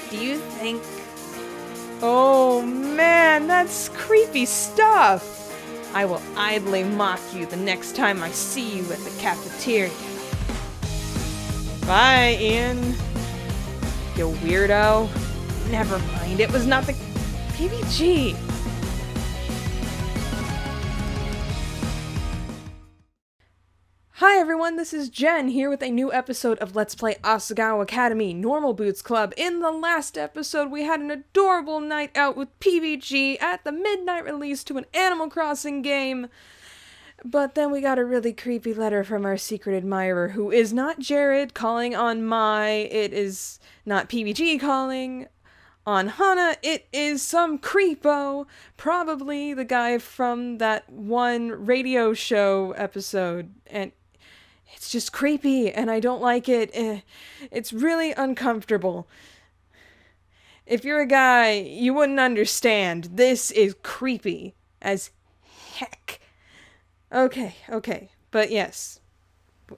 Do you think... Oh man, that's creepy stuff! I will idly mock you the next time I see you at the cafeteria. Bye, Ian. You weirdo. Never mind, it was not the PBG. Hi everyone, this is Jen here with a new episode of Let's Play Asagao Academy Normal Boots Club. In the last episode, we had an adorable night out with PBG at the midnight release to an Animal Crossing game. But then we got a really creepy letter from our secret admirer, who is not Jared calling on it is not PBG calling on Hana, it is some creepo, probably the guy from that one radio show episode, and it's just creepy, and I don't like it. It's really uncomfortable. If you're a guy, you wouldn't understand. This is creepy as heck. Okay. But yes.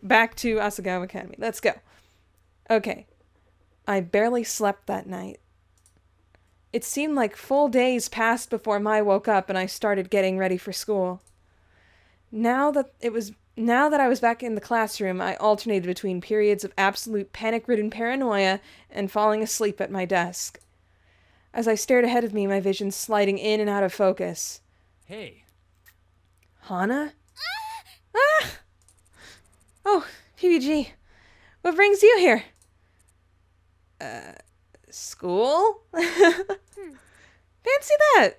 Back to Asagao Academy. Let's go. Okay. I barely slept that night. It seemed like full days passed before Mai woke up and I started getting ready for school. Now that I was back in the classroom, I alternated between periods of absolute panic-ridden paranoia and falling asleep at my desk. As I stared ahead of me, my vision sliding in and out of focus. Hey. Hana? Ah! Oh, PBG. What brings you here? School? Fancy that!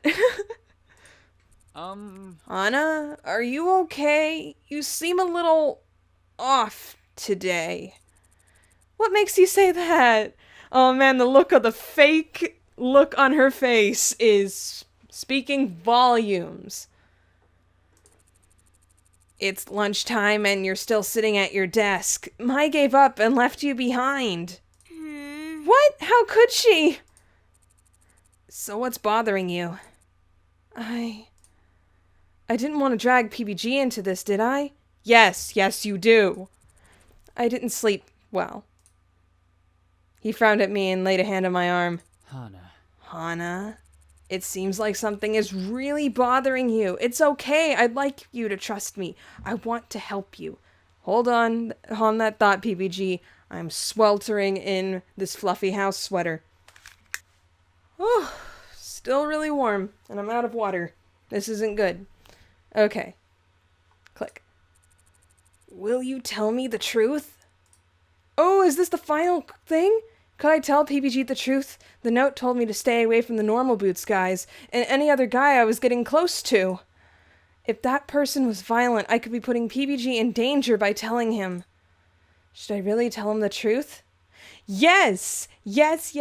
Hana, are you okay? You seem a little off today. What makes you say that? Oh man, the fake look on her face is speaking volumes. It's lunchtime and you're still sitting at your desk. Mai gave up and left you behind. What? How could she? So what's bothering you? I didn't want to drag PBG into this, did I? Yes, you do. I didn't sleep well. He frowned at me and laid a hand on my arm. Hana, it seems like something is really bothering you. It's okay. I'd like you to trust me. I want to help you. Hold on that thought, PBG. I'm sweltering in this fluffy house sweater. Oh, still really warm, and I'm out of water. This isn't good. Okay. Click. Will you tell me the truth? Oh, is this the final thing? Could I tell PBG the truth? The note told me to stay away from the normal boots guys, and any other guy I was getting close to. If that person was violent, I could be putting PBG in danger by telling him. Should I really tell him the truth? Yes! Yes.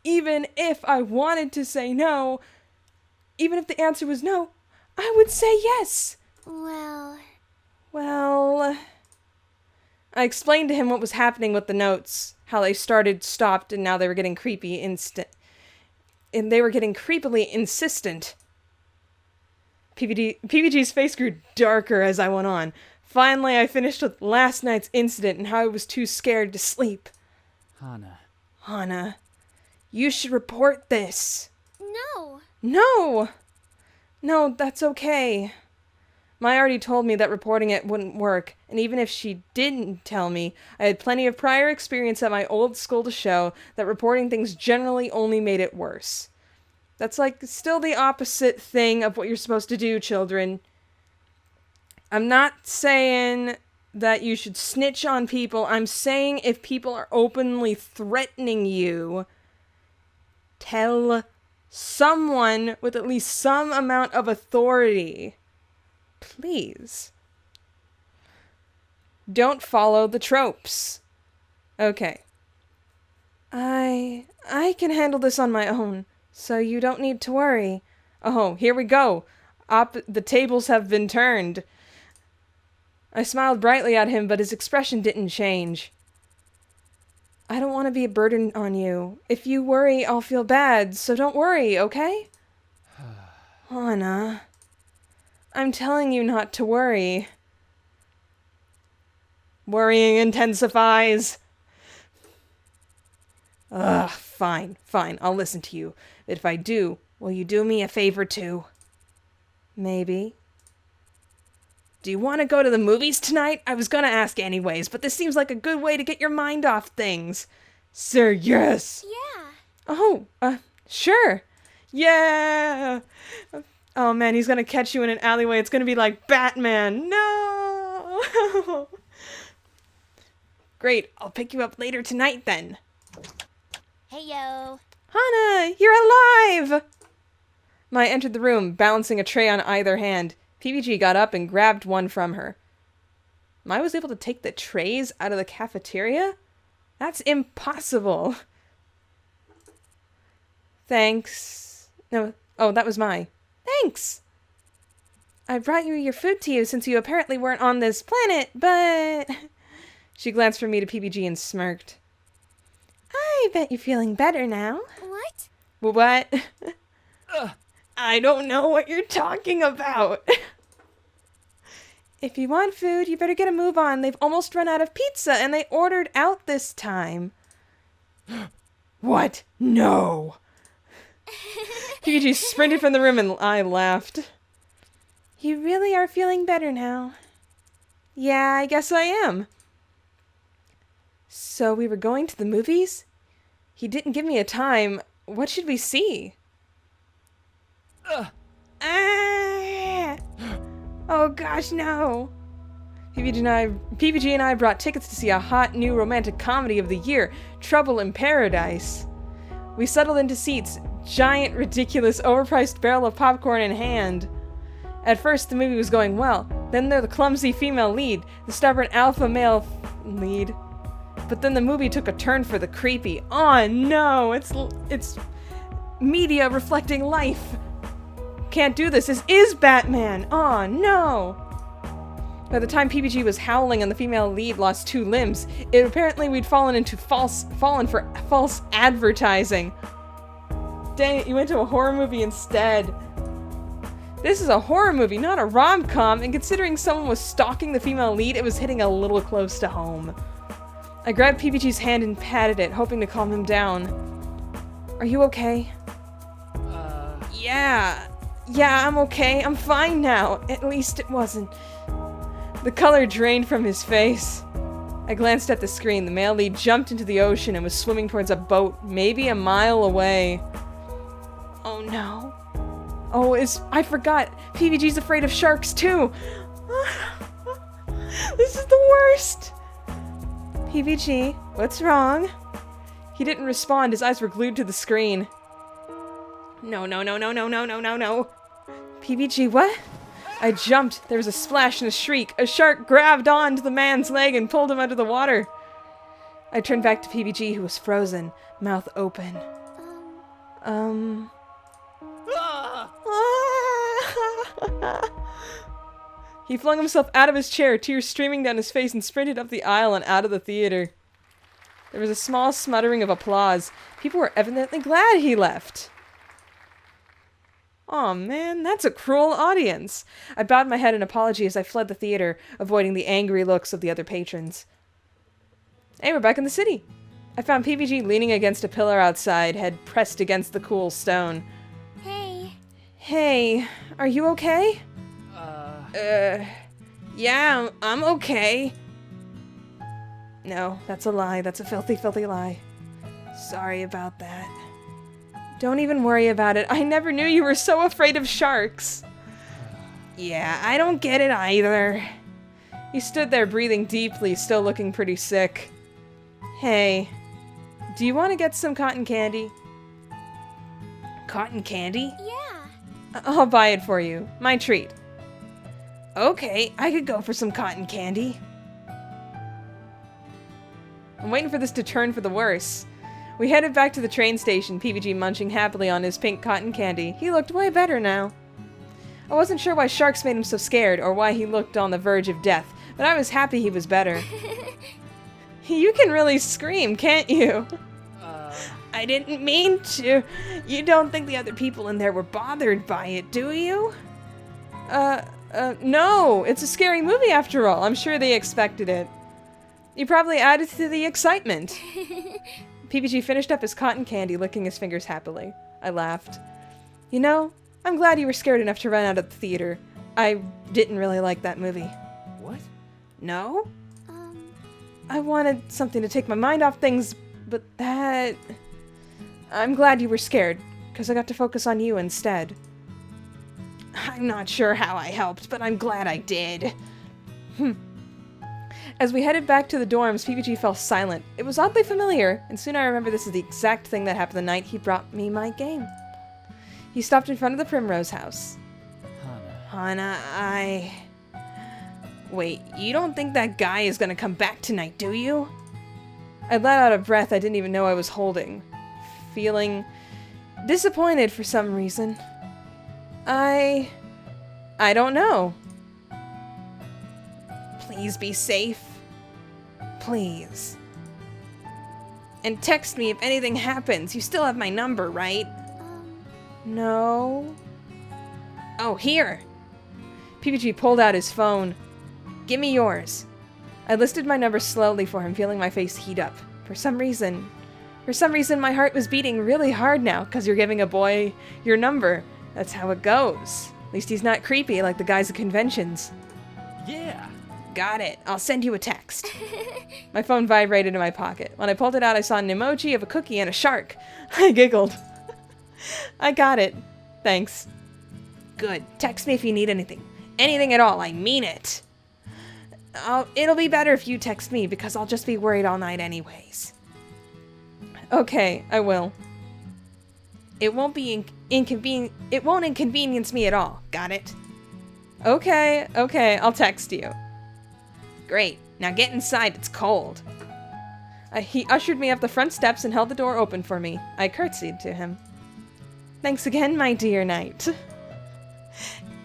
Even if I wanted to say no, even if the answer was no, I would say yes. Well, I explained to him what was happening with the notes, how they stopped, and now they were getting creepily insistent. PBG's face grew darker as I went on. Finally, I finished with last night's incident and how I was too scared to sleep. Hana, you should report this. No, that's okay. Mai already told me that reporting it wouldn't work, and even if she didn't tell me, I had plenty of prior experience at my old school to show that reporting things generally only made it worse. That's still the opposite thing of what you're supposed to do, children. I'm not saying that you should snitch on people. I'm saying if people are openly threatening you, tell someone with at least some amount of authority. Please. Don't follow the tropes. Okay. I can handle this on my own, so you don't need to worry. Oh, here we go. The tables have been turned. I smiled brightly at him, but his expression didn't change. I don't want to be a burden on you. If you worry, I'll feel bad, so don't worry, okay? Hana, I'm telling you not to worry. Worrying intensifies. Ugh, fine, I'll listen to you. But if I do, will you do me a favor too? Maybe. Do you want to go to the movies tonight? I was gonna ask anyways, but this seems like a good way to get your mind off things. Sir, yes! Yeah. Oh, sure. Yeah! Oh man, he's gonna catch you in an alleyway. It's gonna be like Batman. No! Great, I'll pick you up later tonight then. Hey, yo. Hana, you're alive! Mai entered the room, balancing a tray on either hand. PBG got up and grabbed one from her. Mai was able to take the trays out of the cafeteria? That's impossible. Thanks. No, oh, that was Mai. Thanks! I brought your food to you since you apparently weren't on this planet, but... She glanced from me to PBG and smirked. I bet you're feeling better now. What? What? I don't know what you're talking about. If you want food, you better get a move on. They've almost run out of pizza, and they ordered out this time. What? No! PBG sprinted from the room and I laughed. You really are feeling better now. Yeah, I guess I am. So we were going to the movies? He didn't give me a time. What should we see? Oh gosh, no. PBG and I brought tickets to see a hot new romantic comedy of the year, Trouble in Paradise. We settled into seats, giant, ridiculous, overpriced barrel of popcorn in hand. At first, the movie was going well. Then the clumsy female lead, the stubborn alpha male lead. But then the movie took a turn for the creepy. Oh no, it's media reflecting life. Can't do this. This is Batman. Oh no. By the time PBG was howling and the female lead lost 2 limbs, apparently we'd fallen for false advertising. Dang it, you went to a horror movie instead. This is a horror movie, not a rom-com, and considering someone was stalking the female lead, it was hitting a little close to home. I grabbed PBG's hand and patted it, hoping to calm him down. Are you okay? Yeah, I'm okay. I'm fine now. At least it wasn't. The color drained from his face. I glanced at the screen. The male lead jumped into the ocean and was swimming towards a boat, maybe a mile away. Oh no. Oh, I forgot. PBG's afraid of sharks too. This is the worst. PBG, what's wrong? He didn't respond. His eyes were glued to the screen. No. PBG, what? I jumped. There was a splash and a shriek. A shark grabbed onto the man's leg and pulled him under the water. I turned back to PBG, who was frozen, mouth open. He flung himself out of his chair, tears streaming down his face, and sprinted up the aisle and out of the theater. There was a small smuttering of applause. People were evidently glad he left. Aw, man, that's a cruel audience. I bowed my head in apology as I fled the theater, avoiding the angry looks of the other patrons. Hey, we're back in the city. I found PBG leaning against a pillar outside, head pressed against the cool stone. Hey. Hey, are you okay? Yeah, I'm okay. No, that's a lie. That's a filthy, filthy lie. Sorry about that. Don't even worry about it. I never knew you were so afraid of sharks. Yeah, I don't get it either. He stood there breathing deeply, still looking pretty sick. Hey, do you want to get some cotton candy? Cotton candy? Yeah. I'll buy it for you. My treat. Okay, I could go for some cotton candy. I'm waiting for this to turn for the worse. We headed back to the train station, PBG munching happily on his pink cotton candy. He looked way better now. I wasn't sure why sharks made him so scared, or why he looked on the verge of death, but I was happy he was better. You can really scream, can't you? I didn't mean to. You don't think the other people in there were bothered by it, do you? No. It's a scary movie after all. I'm sure they expected it. You probably added to the excitement. PBG finished up his cotton candy, licking his fingers happily. I laughed. You know, I'm glad you were scared enough to run out of the theater. I didn't really like that movie. What? No? I wanted something to take my mind off things, but that... I'm glad you were scared, because I got to focus on you instead. I'm not sure how I helped, but I'm glad I did. As we headed back to the dorms, PBG fell silent. It was oddly familiar, and soon I remember this is the exact thing that happened the night he brought me my game. He stopped in front of the Primrose house. Hana, Wait, you don't think that guy is gonna come back tonight, do you? I let out a breath I didn't even know I was holding, feeling disappointed for some reason. I don't know. Please be safe. Please. And text me if anything happens. You still have my number, right? No. Oh, here. PBG pulled out his phone. Give me yours. I listed my number slowly for him, feeling my face heat up. For some reason, my heart was beating really hard now, because you're giving a boy your number. That's how it goes. At least he's not creepy like the guys at conventions. Yeah. Got it. I'll send you a text. My phone vibrated in my pocket. When I pulled it out, I saw an emoji of a cookie and a shark. I giggled. I got it. Thanks. Good. Text me if you need anything. Anything at all. I mean it. It'll be better if you text me because I'll just be worried all night anyways. Okay, I will. It won't be it won't inconvenience me at all. Got it? Okay, I'll text you. Great. Now get inside, it's cold. He ushered me up the front steps and held the door open for me. I curtsied to him. Thanks again, my dear knight.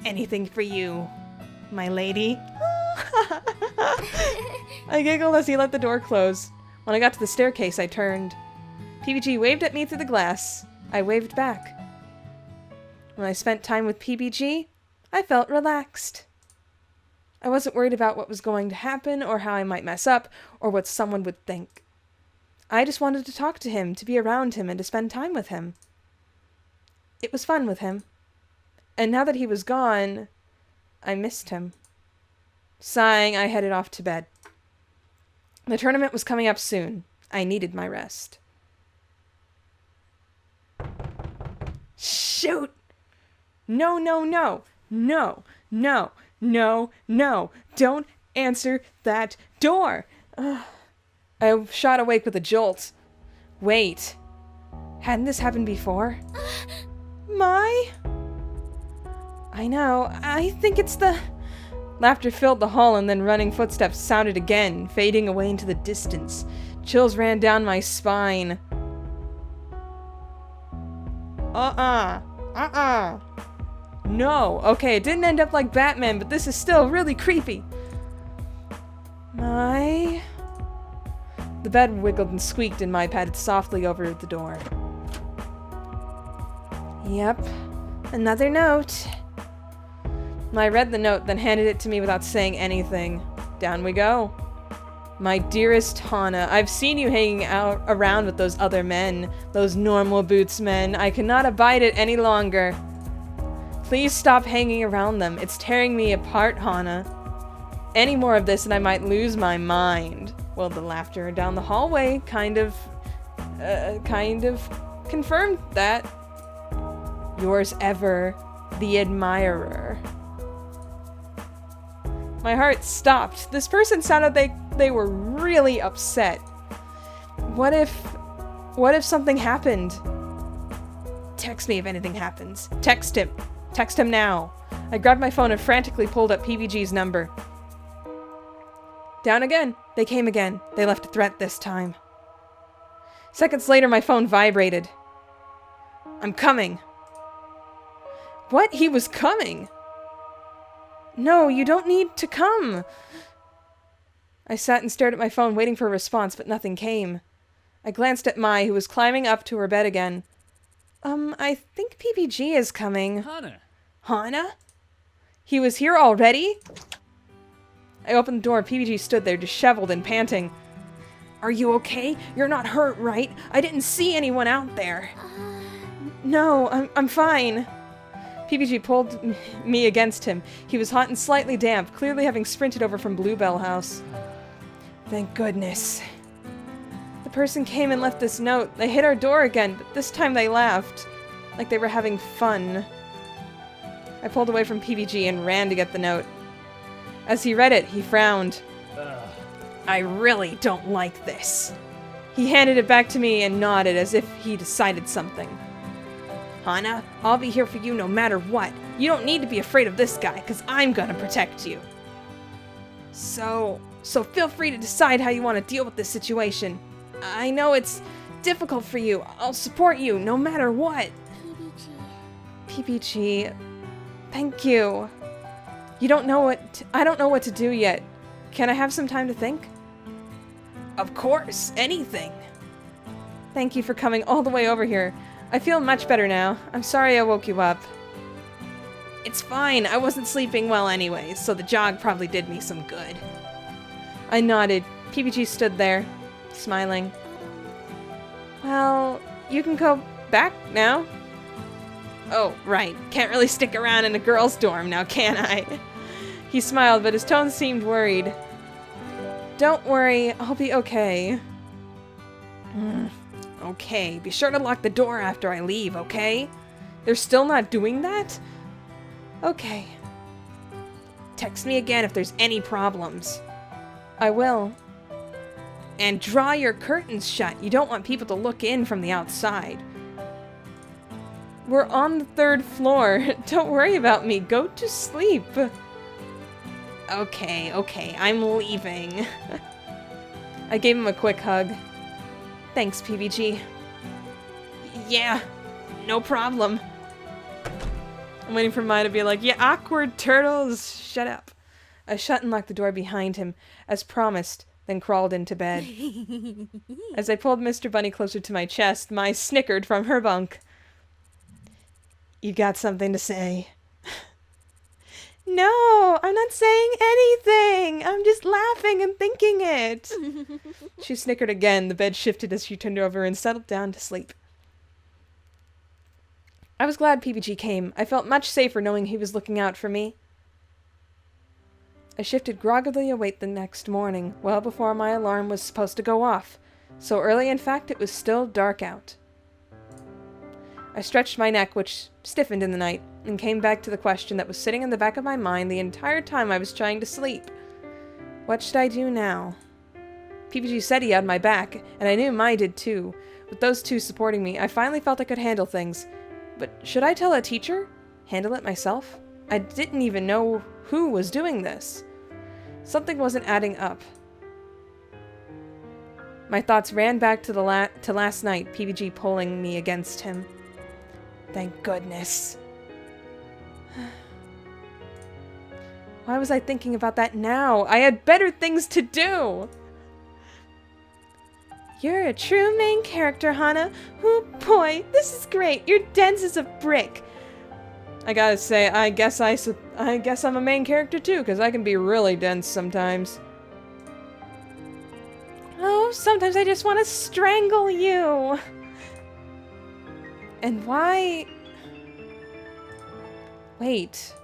Anything for you, my lady. I giggled as he let the door close. When I got to the staircase, I turned. PBG waved at me through the glass. I waved back. When I spent time with PBG, I felt relaxed. I wasn't worried about what was going to happen, or how I might mess up, or what someone would think. I just wanted to talk to him, to be around him, and to spend time with him. It was fun with him. And now that he was gone, I missed him. Sighing, I headed off to bed. The tournament was coming up soon. I needed my rest. Shoot! No. Don't answer that door! I shot awake with a jolt. Wait. Hadn't this happened before? I know. I think it's the... Laughter filled the hall and then running footsteps sounded again, fading away into the distance. Chills ran down my spine. No. Okay, it didn't end up like Batman, but this is still really creepy. The bed wiggled and squeaked and I padded softly over the door. Yep. Another note. I read the note, then handed it to me without saying anything. Down we go. My dearest Hana, I've seen you hanging out around with those other men, those normal boots men. I cannot abide it any longer. Please stop hanging around them. It's tearing me apart, Hana. Any more of this and I might lose my mind. Well, the laughter down the hallway kind of confirmed that. Yours ever, the admirer. My heart stopped. This person sounded like they were really upset. What if something happened? Text me if anything happens. Text him. Text him now. I grabbed my phone and frantically pulled up PBG's number. Down again. They came again. They left a threat this time. Seconds later, my phone vibrated. I'm coming. What? He was coming? No, you don't need to come. I sat and stared at my phone, waiting for a response, but nothing came. I glanced at Mai, who was climbing up to her bed again. I think PBG is coming. Hana? He was here already? I opened the door. PBG stood there, disheveled and panting. Are you okay? You're not hurt, right? I didn't see anyone out there. No, I'm fine. PBG pulled me against him. He was hot and slightly damp, clearly having sprinted over from Bluebell House. Thank goodness. The person came and left this note. They hit our door again, but this time they laughed. Like they were having fun. I pulled away from PBG and ran to get the note. As he read it, he frowned. I really don't like this. He handed it back to me and nodded as if he decided something. Hana, I'll be here for you no matter what. You don't need to be afraid of this guy, because I'm gonna protect you. So feel free to decide how you want to deal with this situation. I know it's difficult for you. I'll support you no matter what. PBG, thank you. I don't know what to do yet. Can I have some time to think? Of course, anything. Thank you for coming all the way over here. I feel much better now. I'm sorry I woke you up. It's fine. I wasn't sleeping well anyways, so the jog probably did me some good. I nodded. PBG stood there, smiling. Well, you can go back now. Oh, right. Can't really stick around in a girls' dorm now, can I? He smiled, but his tone seemed worried. Don't worry, I'll be okay. Okay, be sure to lock the door after I leave, okay? They're still not doing that? Okay. Text me again if there's any problems. I will. And draw your curtains shut. You don't want people to look in from the outside. We're on the 3rd floor. Don't worry about me. Go to sleep. Okay, I'm leaving. I gave him a quick hug. Thanks, PBG. Yeah, no problem. I'm waiting for Maya to be like, yeah, awkward turtles, shut up. I shut and locked the door behind him, as promised, then crawled into bed. As I pulled Mr. Bunny closer to my chest, Maya snickered from her bunk. You got something to say? No, I'm not saying anything. I'm just laughing and thinking it. She snickered again. The bed shifted as she turned over and settled down to sleep. I was glad PBG came. I felt much safer knowing he was looking out for me. I shifted groggily awake the next morning, well before my alarm was supposed to go off. So early, in fact, it was still dark out. I stretched my neck, which stiffened in the night, and came back to the question that was sitting in the back of my mind the entire time I was trying to sleep. What should I do now? PBG said he had my back, and I knew Mai did too. With those two supporting me, I finally felt I could handle things. But should I tell a teacher? Handle it myself? I didn't even know who was doing this. Something wasn't adding up. My thoughts ran back to last night, PBG pulling me against him. Thank goodness. Why was I thinking about that now? I had better things to do! You're a true main character, Hana. Oh boy, this is great. You're dense as a brick. I gotta say, I guess I'm a main character too, because I can be really dense sometimes. Oh, sometimes I just want to strangle you. And why... Wait.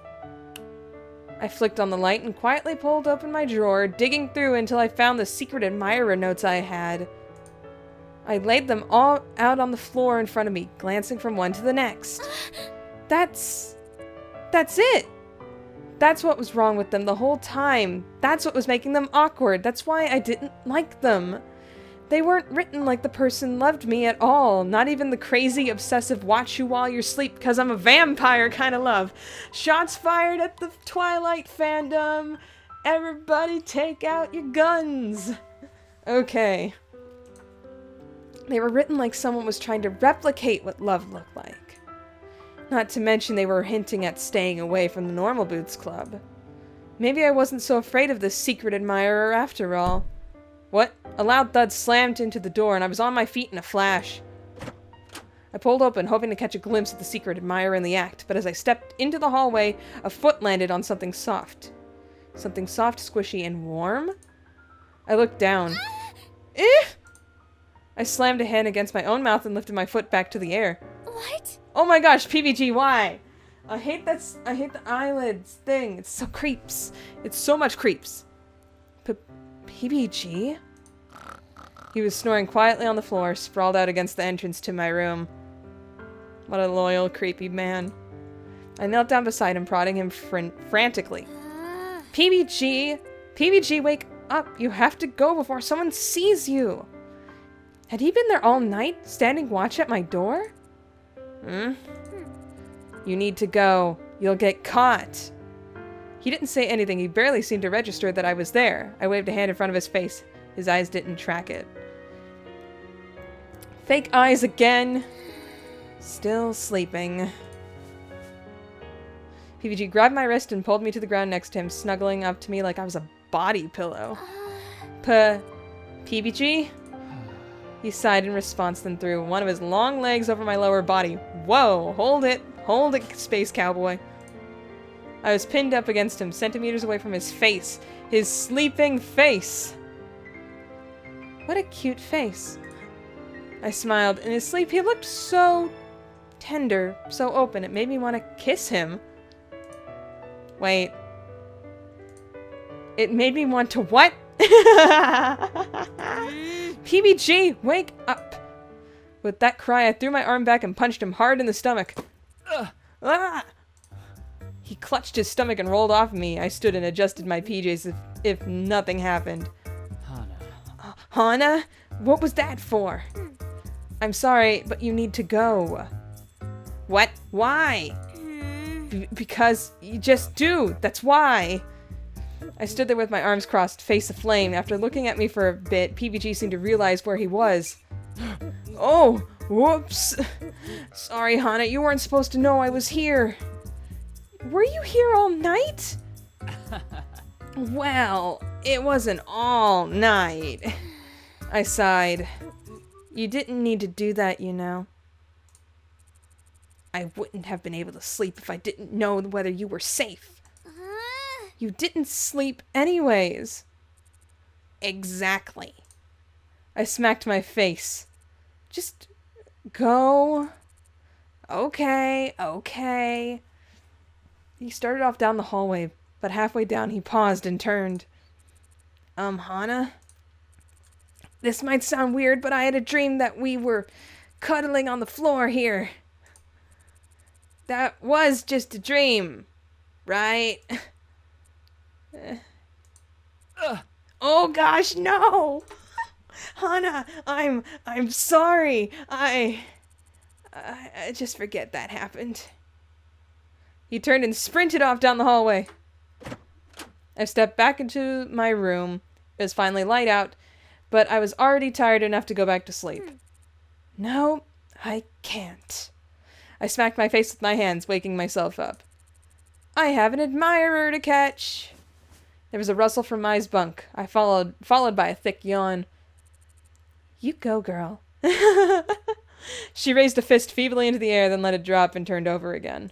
I flicked on the light and quietly pulled open my drawer, digging through until I found the secret admirer notes I had. I laid them all out on the floor in front of me, glancing from one to the next. That's it! That's what was wrong with them the whole time. That's what was making them awkward. That's why I didn't like them. They weren't written like the person loved me at all. Not even the crazy, obsessive watch you while you're asleep because I'm a vampire kind of love. Shots fired at the Twilight fandom. Everybody take out your guns. Okay. They were written like someone was trying to replicate what love looked like. Not to mention they were hinting at staying away from the Normal Boots Club. Maybe I wasn't so afraid of this secret admirer after all. What? A loud thud slammed into the door and I was on my feet in a flash. I pulled open, hoping to catch a glimpse of the secret admirer in the act, but as I stepped into the hallway, a foot landed on something soft. Something soft, squishy, and warm? I looked down. Eh? I slammed a hand against my own mouth and lifted my foot back to the air. What? Oh my gosh, PBG, why? I hate the eyelids thing. It's so creeps. It's so much creeps. PBG? He was snoring quietly on the floor, sprawled out against the entrance to my room. What a loyal, creepy man. I knelt down beside him, prodding him frantically. PBG! PBG, wake up! You have to go before someone sees you! Had he been there all night, standing watch at my door? You need to go. You'll get caught. He didn't say anything. He barely seemed to register that I was there. I waved a hand in front of his face. His eyes didn't track it. Fake eyes again. Still sleeping. PBG grabbed my wrist and pulled me to the ground next to him, snuggling up to me like I was a body pillow. PBG? He sighed in response, then threw one of his long legs over my lower body. Whoa, hold it, space cowboy. I was pinned up against him, centimeters away from his face. His sleeping face. What a cute face. I smiled. In his sleep, he looked so tender, so open. It made me want to kiss him. Wait. It made me want to what? PBG, wake up! With that cry, I threw my arm back and punched him hard in the stomach. He clutched his stomach and rolled off me. I stood and adjusted my PJs if nothing happened. Hana. Hana? What was that for? I'm sorry, but you need to go. What? Why? Because you just do. That's why. I stood there with my arms crossed, face aflame. After looking at me for a bit, PBG seemed to realize where he was. Oh, whoops. Sorry, Hana, you weren't supposed to know I was here. Were you here all night? Well, it wasn't all night. I sighed. You didn't need to do that, you know. I wouldn't have been able to sleep if I didn't know whether you were safe. You didn't sleep anyways. Exactly. I smacked my face. Just go. Okay, okay. He started off down the hallway, but halfway down he paused and turned. Hana? This might sound weird, but I had a dream that we were cuddling on the floor here. That was just a dream, right? Oh gosh, no! Hana, I'm sorry. I just forget that happened. He turned and sprinted off down the hallway. I stepped back into my room. It was finally light out, but I was already tired enough to go back to sleep. No, I can't. I smacked my face with my hands, waking myself up. I have an admirer to catch. There was a rustle from Mai's bunk. I followed by a thick yawn. You go, girl. She raised a fist feebly into the air, then let it drop and turned over again.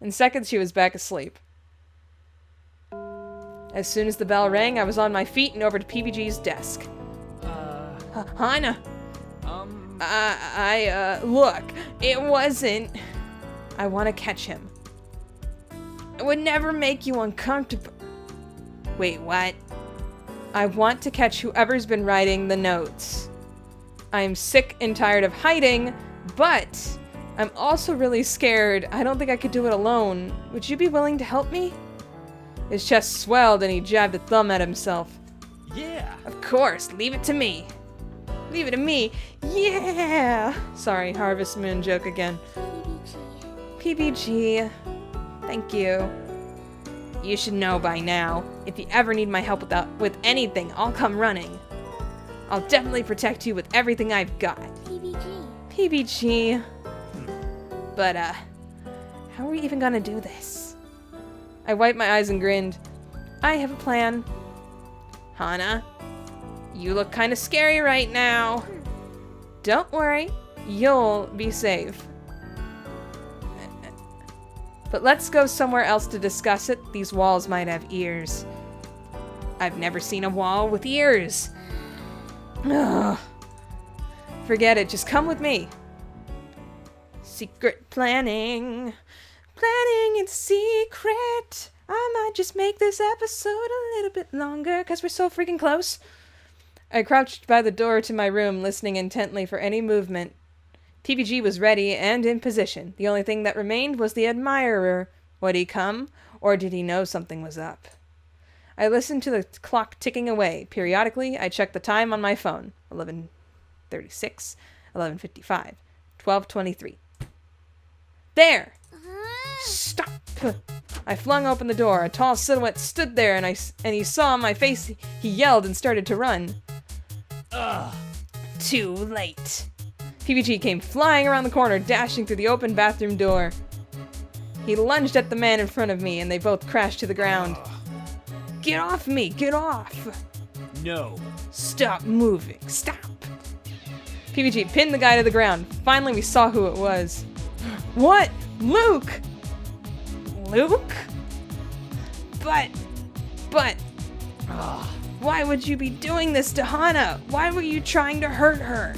In seconds, she was back asleep. As soon as the bell rang, I was on my feet and over to PBG's desk. Hana. Look, it wasn't... I want to catch him. I would never make you uncomfortable. Wait, what? I want to catch whoever's been writing the notes. I'm sick and tired of hiding, but I'm also really scared. I don't think I could do it alone. Would you be willing to help me? His chest swelled and he jabbed a thumb at himself. Yeah. Of course, leave it to me. Leave it to me. Yeah. Sorry, Harvest Moon joke again. PBG. Thank you. You should know by now. If you ever need my help with anything, I'll come running. I'll definitely protect you with everything I've got. PBG. PBG. But, how are we even gonna do this? I wiped my eyes and grinned. I have a plan. Hana, you look kind of scary right now. Don't worry, you'll be safe. But let's go somewhere else to discuss it. These walls might have ears. I've never seen a wall with ears. Ugh. Forget it, just come with me. Secret planning. Planning in secret. I might just make this episode a little bit longer because we're so freaking close. I crouched by the door to my room, listening intently for any movement. PBG was ready and in position. The only thing that remained was the admirer. Would he come, or did he know something was up? I listened to the clock ticking away. Periodically, I checked the time on my phone. 11:36, 11:55, 12:23. There! Stop! I flung open the door. A tall silhouette stood there, and he saw my face. He yelled and started to run. Too late. PBG came flying around the corner, dashing through the open bathroom door. He lunged at the man in front of me, and they both crashed to the ground. Get off me! Get off! No. Stop moving! Stop! PBG pinned the guy to the ground. Finally, we saw who it was. What? Luke! Luke? But... Why would you be doing this to Hana? Why were you trying to hurt her?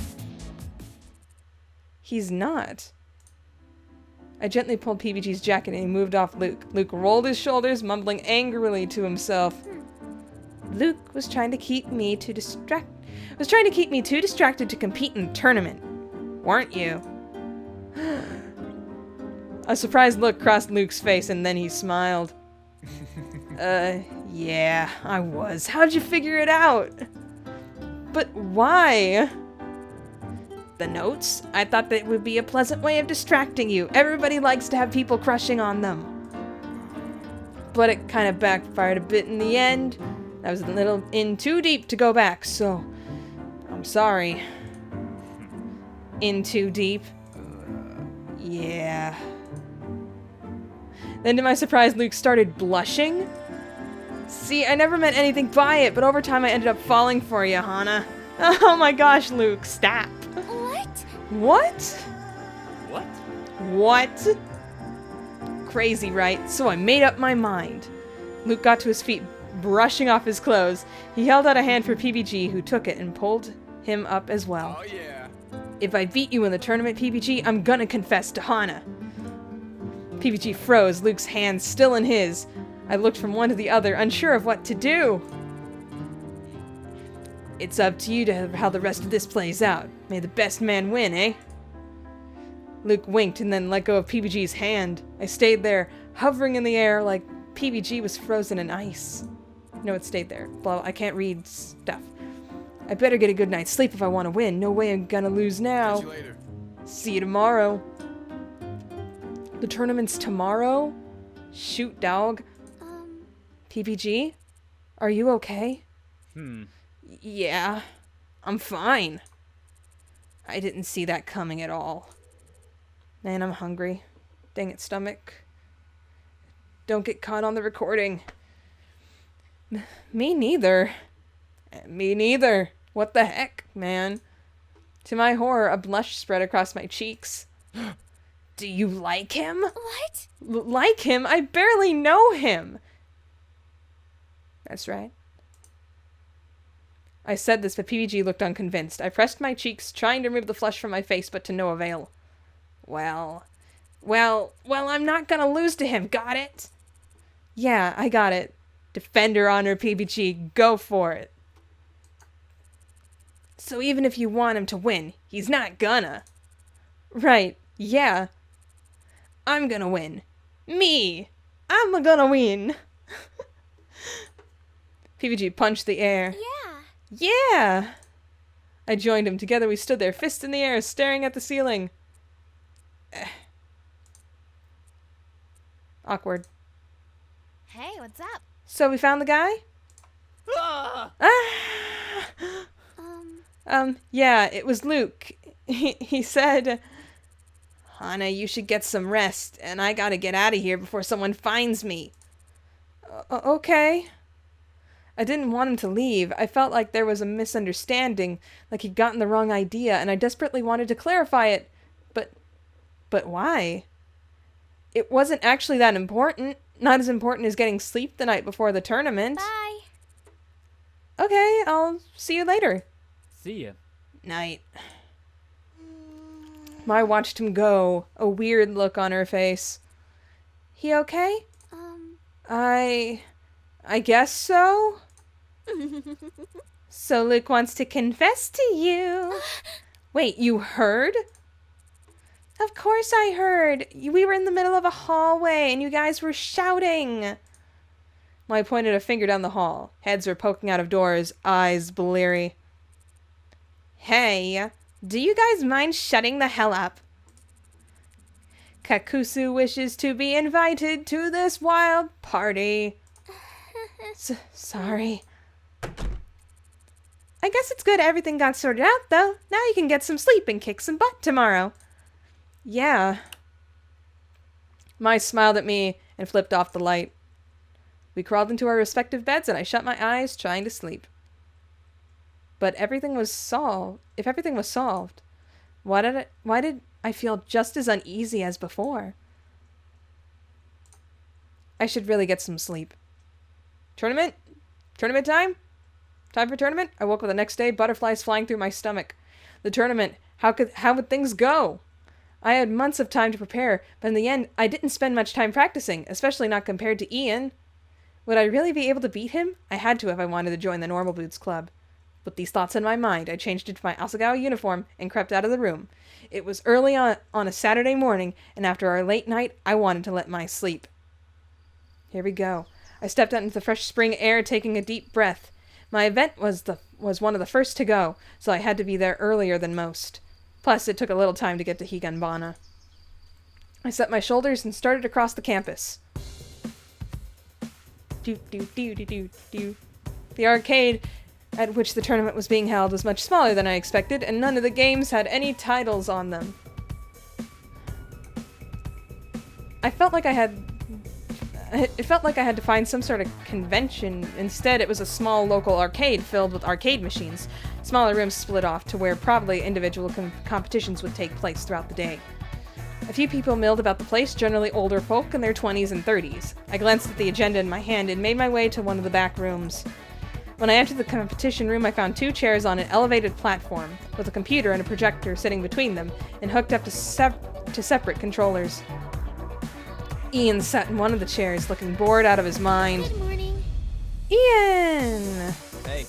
He's not. I gently pulled PBG's jacket and he moved off Luke. Luke rolled his shoulders, mumbling angrily to himself. Luke was trying to keep me too distracted to compete in the tournament. Weren't you? A surprised look crossed Luke's face and then he smiled. Yeah, I was. How'd you figure it out? But why? The notes? I thought that would be a pleasant way of distracting you. Everybody likes to have people crushing on them. But it kind of backfired a bit in the end. I was a little in too deep to go back, so I'm sorry. In too deep? Yeah. Then to my surprise, Luke started blushing. See, I never meant anything by it, but over time I ended up falling for you, Hana. Oh my gosh, Luke, stop. What? What? Crazy, right? So I made up my mind. Luke got to his feet, brushing off his clothes. He held out a hand for PBG, who took it and pulled him up as well. Oh yeah. If I beat you in the tournament, PBG, I'm gonna confess to Hana. PBG froze, Luke's hand still in his. I looked from one to the other, unsure of what to do. It's up to you to have how the rest of this plays out. May the best man win, eh? Luke winked and then let go of PBG's hand. I stayed there, hovering in the air like PBG was frozen in ice. No, it stayed there. Well, I can't read stuff. I better get a good night's sleep if I want to win. No way I'm gonna lose now. Catch you later. See you tomorrow. The tournament's tomorrow? Shoot, dog. PBG? Are you okay? Yeah, I'm fine. I didn't see that coming at all. Man, I'm hungry. Dang it, stomach. Don't get caught on the recording. Me neither. Me neither. What the heck, man? To my horror, a blush spread across my cheeks. Do you like him? What? Like him? I barely know him. That's right. I said this, but PBG looked unconvinced. I pressed my cheeks, trying to remove the flush from my face, but to no avail. Well, I'm not gonna lose to him, got it? Yeah, I got it. Defend your honor, PBG. Go for it. So even if you want him to win, he's not gonna. Right, yeah. I'm gonna win. Me! I'm gonna win! PBG punched the air. Yeah! I joined him. Together we stood there, fists in the air, staring at the ceiling. Awkward. Hey, what's up? So we found the guy? Yeah, it was Luke. He said, Hana, you should get some rest, and I gotta get out of here before someone finds me. Okay. I didn't want him to leave. I felt like there was a misunderstanding, like he'd gotten the wrong idea, and I desperately wanted to clarify it. But why? It wasn't actually that important. Not as important as getting sleep the night before the tournament. Bye. Okay, I'll see you later. See ya. Night. Mai watched him go, a weird look on her face. He okay? I guess so? So Luke wants to confess to you. Wait, you heard? Of course I heard. We were in the middle of a hallway and you guys were shouting. Mai pointed a finger down the hall. Heads were poking out of doors, eyes bleary. Hey, do you guys mind shutting the hell up? Kakusu wishes to be invited to this wild party. Sorry. I guess it's good everything got sorted out, though. Now you can get some sleep and kick some butt tomorrow. Yeah. Mai smiled at me and flipped off the light. We crawled into our respective beds and I shut my eyes, trying to sleep. But everything was solved. If everything was solved, why did I feel just as uneasy as before? I should really get some sleep. Tournament? Tournament time? Time for tournament? I woke up the next day, butterflies flying through my stomach. The tournament. How would things go? I had months of time to prepare, but in the end, I didn't spend much time practicing, especially not compared to Ian. Would I really be able to beat him? I had to if I wanted to join the Normal Boots Club. With these thoughts in my mind, I changed into my Asagao uniform and crept out of the room. It was early on a Saturday morning, and after our late night, I wanted to let Mai sleep. Here we go. I stepped out into the fresh spring air, taking a deep breath. My event was one of the first to go, so I had to be there earlier than most. Plus, it took a little time to get to Higanbana. I set my shoulders and started across the campus. The arcade at which the tournament was being held was much smaller than I expected, and none of the games had any titles on them. It felt like I had to find some sort of convention. Instead, it was a small local arcade filled with arcade machines. Smaller rooms split off to where probably individual competitions would take place throughout the day. A few people milled about the place, generally older folk in their 20s and 30s. I glanced at the agenda in my hand and made my way to one of the back rooms. When I entered the competition room, I found 2 chairs on an elevated platform, with a computer and a projector sitting between them, and hooked up to separate controllers. Ian sat in one of the chairs, looking bored out of his mind. Good morning. Ian! Hey.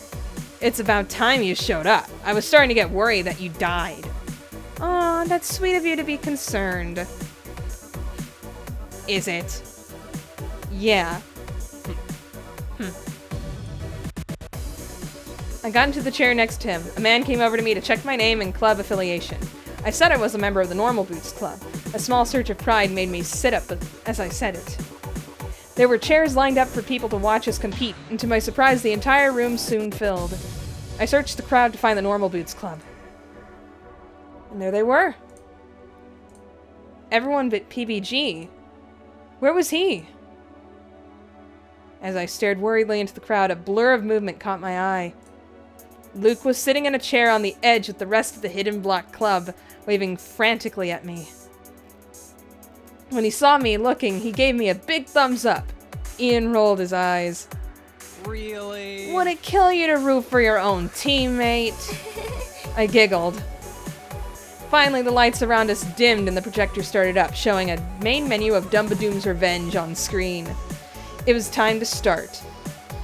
It's about time you showed up. I was starting to get worried that you died. Aw, that's sweet of you to be concerned. Is it? Yeah. I got into the chair next to him. A man came over to me to check my name and club affiliation. I said I was a member of the Normal Boots Club. A small surge of pride made me sit up as I said it. There were chairs lined up for people to watch us compete, and to my surprise, the entire room soon filled. I searched the crowd to find the Normal Boots Club. And there they were. Everyone but PBG. Where was he? As I stared worriedly into the crowd, a blur of movement caught my eye. Luke was sitting in a chair on the edge with the rest of the Hidden Block Club, waving frantically at me. When he saw me looking, he gave me a big thumbs up. Ian rolled his eyes. Really? Would it kill you to root for your own teammate? I giggled. Finally, the lights around us dimmed and the projector started up, showing a main menu of Dumbadoom's Revenge on screen. It was time to start.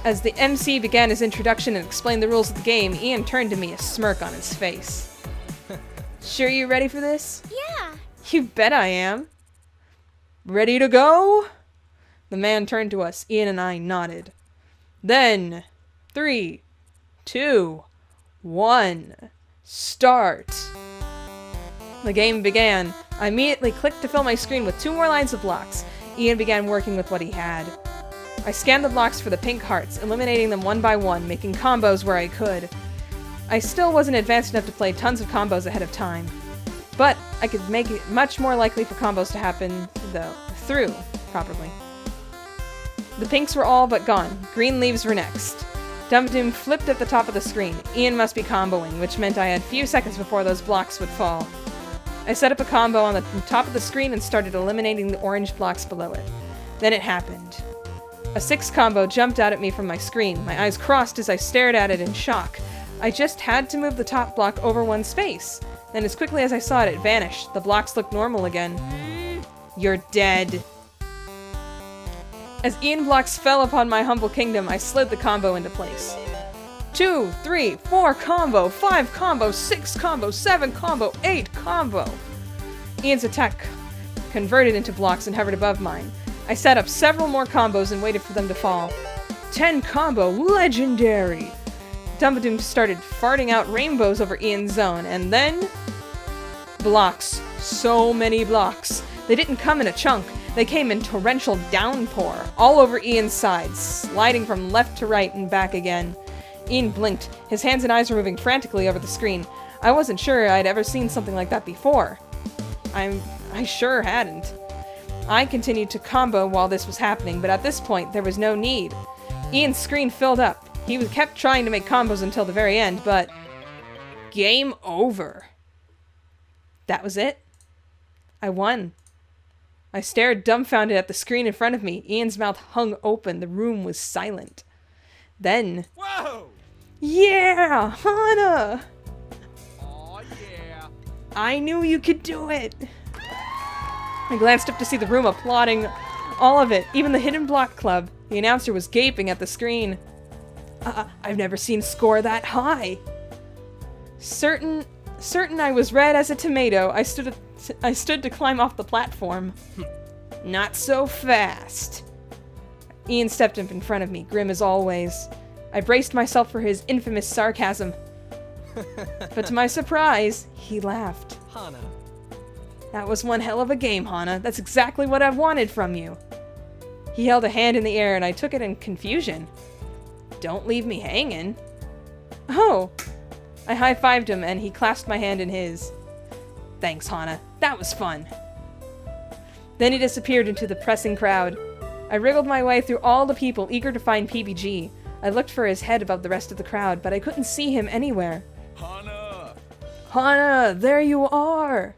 As the MC began his introduction and explained the rules of the game, Ian turned to me, a smirk on his face. Sure you ready for this? Yeah. You bet I am. Ready to go? The man turned to us. Ian and I nodded. Then, 3, 2, 1, start. The game began. I immediately clicked to fill my screen with 2 more lines of blocks. Ian began working with what he had. I scanned the blocks for the pink hearts, eliminating them one by one, making combos where I could. I still wasn't advanced enough to play tons of combos ahead of time. But I could make it much more likely for combos to happen, through properly. The pinks were all but gone. Green leaves were next. Dumbadoom flipped at the top of the screen. Ian must be comboing, which meant I had few seconds before those blocks would fall. I set up a combo on the top of the screen and started eliminating the orange blocks below it. Then it happened. A 6 combo jumped out at me from my screen. My eyes crossed as I stared at it in shock. I just had to move the top block over 1 space. and as quickly as I saw it, it vanished. The blocks looked normal again. You're dead. As Ian blocks fell upon my humble kingdom, I slid the combo into place. 2, 3, 4 combo, 5 combo, 6 combo, 7 combo, 8 combo. Ian's attack converted into blocks and hovered above mine. I set up several more combos and waited for them to fall. 10 combo, legendary! Dumbledore started farting out rainbows over Ian's zone, and then... blocks. So many blocks. They didn't come in a chunk. They came in torrential downpour, all over Ian's sides, sliding from left to right and back again. Ian blinked. His hands and eyes were moving frantically over the screen. I wasn't sure I'd ever seen something like that before. I sure hadn't. I continued to combo while this was happening, but at this point, there was no need. Ian's screen filled up. He kept trying to make combos until the very end, but... game over. That was it. I won. I stared dumbfounded at the screen in front of me. Ian's mouth hung open. The room was silent. Then... Whoa! Yeah! Hana! Aw, yeah. I knew you could do it! I glanced up to see the room applauding all of it, even the Hidden Block Club. The announcer was gaping at the screen. I've never seen score that high. Certain I was red as a tomato, I stood to climb off the platform. Not so fast. Ian stepped up in front of me, grim as always. I braced myself for his infamous sarcasm. But to my surprise, he laughed. Hana. That was one hell of a game, Hana. That's exactly what I've wanted from you. He held a hand in the air and I took it in confusion. Don't leave me hanging. Oh! I high-fived him and he clasped my hand in his. Thanks, Hana. That was fun. Then he disappeared into the pressing crowd. I wriggled my way through all the people eager to find PBG. I looked for his head above the rest of the crowd, but I couldn't see him anywhere. Hana! Hana, there you are!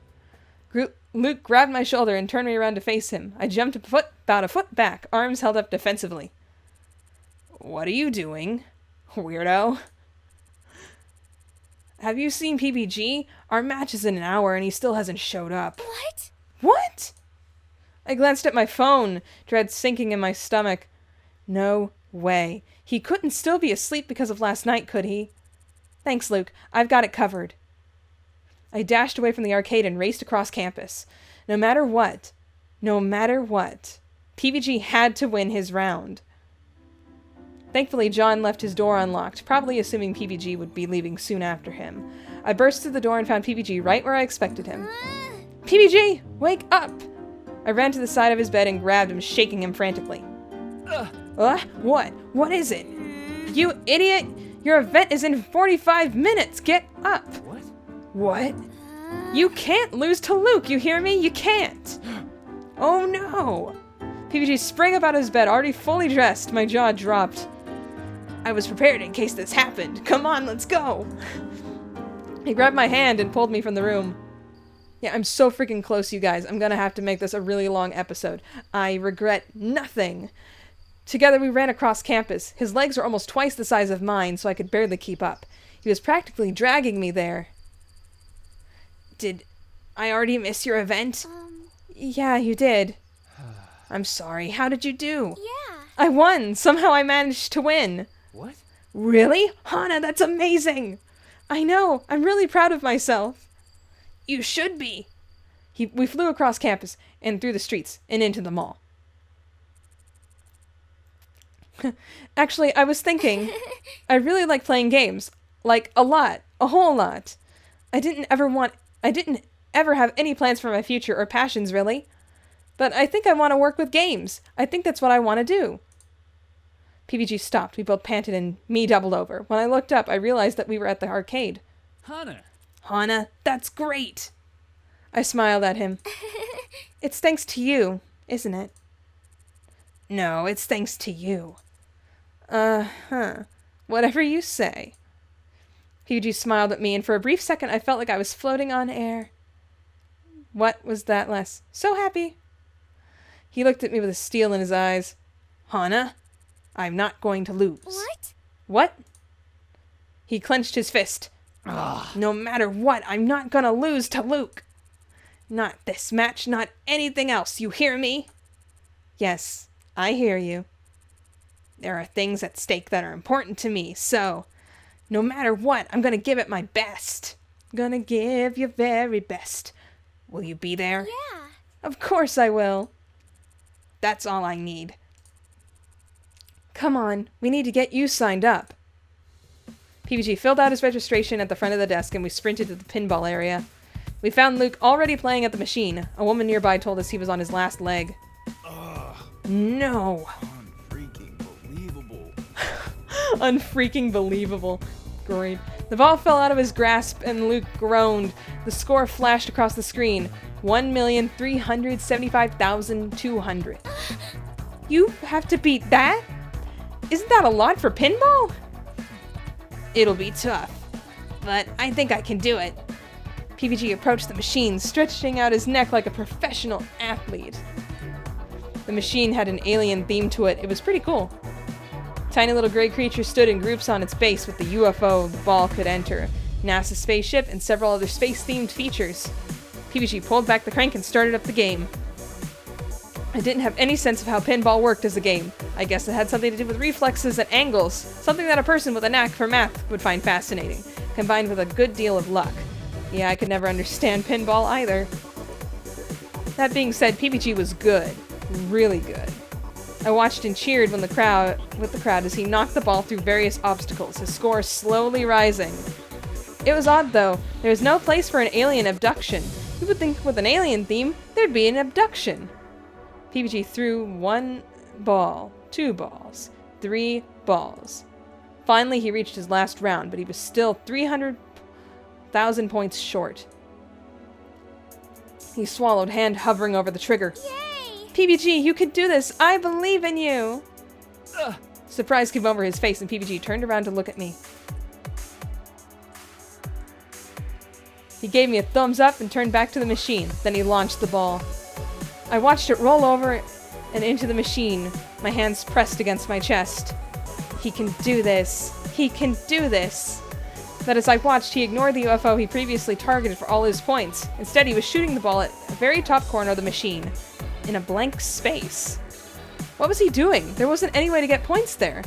Luke grabbed my shoulder and turned me around to face him. I jumped about a foot back, arms held up defensively. What are you doing, weirdo? Have you seen PBG? Our match is in an hour and he still hasn't showed up. What? What? I glanced at my phone, dread sinking in my stomach. No way. He couldn't still be asleep because of last night, could he? Thanks, Luke. I've got it covered. I dashed away from the arcade and raced across campus. No matter what, PBG had to win his round. Thankfully, John left his door unlocked, probably assuming PBG would be leaving soon after him. I burst through the door and found PBG right where I expected him. PBG, wake up! I ran to the side of his bed and grabbed him, shaking him frantically. What? What is it? You idiot! Your event is in 45 minutes! Get up! What? You can't lose to Luke, you hear me? You can't! Oh no! PBG sprang up out of his bed, already fully dressed. My jaw dropped. I was prepared in case this happened. Come on, let's go! He grabbed my hand and pulled me from the room. Yeah, I'm so freaking close, you guys. I'm gonna have to make this a really long episode. I regret nothing. Together we ran across campus. His legs were almost twice the size of mine, so I could barely keep up. He was practically dragging me there. Did I already miss your event? Yeah, you did. I'm sorry. How did you do? Yeah. I won! Somehow I managed to win. What? Really? Hana, that's amazing! I know. I'm really proud of myself. You should be. We flew across campus and through the streets and into the mall. Actually, I was thinking, I really like playing games. Like, a lot. A whole lot. I didn't ever have any plans for my future or passions, really. But I think I want to work with games. I think that's what I want to do. PBG stopped. We both panted and me doubled over. When I looked up, I realized that we were at the arcade. Hana. Hana, that's great! I smiled at him. It's thanks to you, isn't it? No, it's thanks to you. Whatever you say. PBG smiled at me, and for a brief second I felt like I was floating on air. What was that less? So happy. He looked at me with a steel in his eyes. Hana, I'm not going to lose. What? What? He clenched his fist. No matter what, I'm not gonna lose to Luke. Not this match, not anything else, you hear me? Yes, I hear you. There are things at stake that are important to me, so no matter what, I'm gonna give it my best. Gonna give your very best. Will you be there? Yeah. Of course I will. That's all I need. Come on, we need to get you signed up. PBG filled out his registration at the front of the desk and we sprinted to the pinball area. We found Luke already playing at the machine. A woman nearby told us he was on his last leg. No. Unfreaking believable. Unfreaking believable. Great. The ball fell out of his grasp and Luke groaned. The score flashed across the screen. 1,375,200. You have to beat that? Isn't that a lot for pinball? It'll be tough, but I think I can do it. PBG approached the machine, stretching out his neck like a professional athlete. The machine had an alien theme to it. It was pretty cool. Tiny little gray creatures stood in groups on its base with the UFO the ball could enter, NASA's spaceship, and several other space-themed features. PBG pulled back the crank and started up the game. I didn't have any sense of how pinball worked as a game. I guess it had something to do with reflexes and angles, something that a person with a knack for math would find fascinating, combined with a good deal of luck. Yeah, I could never understand pinball either. That being said, PBG was good. Really good. I watched and cheered with the crowd as he knocked the ball through various obstacles, his score slowly rising. It was odd though. There was no place for an alien abduction. You would think with an alien theme, there'd be an abduction. PBG threw 1 ball, 2 balls, 3 balls. Finally, he reached his last round, but he was still 300,000 points short. He swallowed, hand hovering over the trigger. Yay! PBG, you can do this! I believe in you! Surprise came over his face and PBG turned around to look at me. He gave me a thumbs up and turned back to the machine. Then he launched the ball. I watched it roll over and into the machine, my hands pressed against my chest. He can do this. He can do this. But as I watched, he ignored the UFO he previously targeted for all his points. Instead, he was shooting the ball at the very top corner of the machine, in a blank space. What was he doing? There wasn't any way to get points there.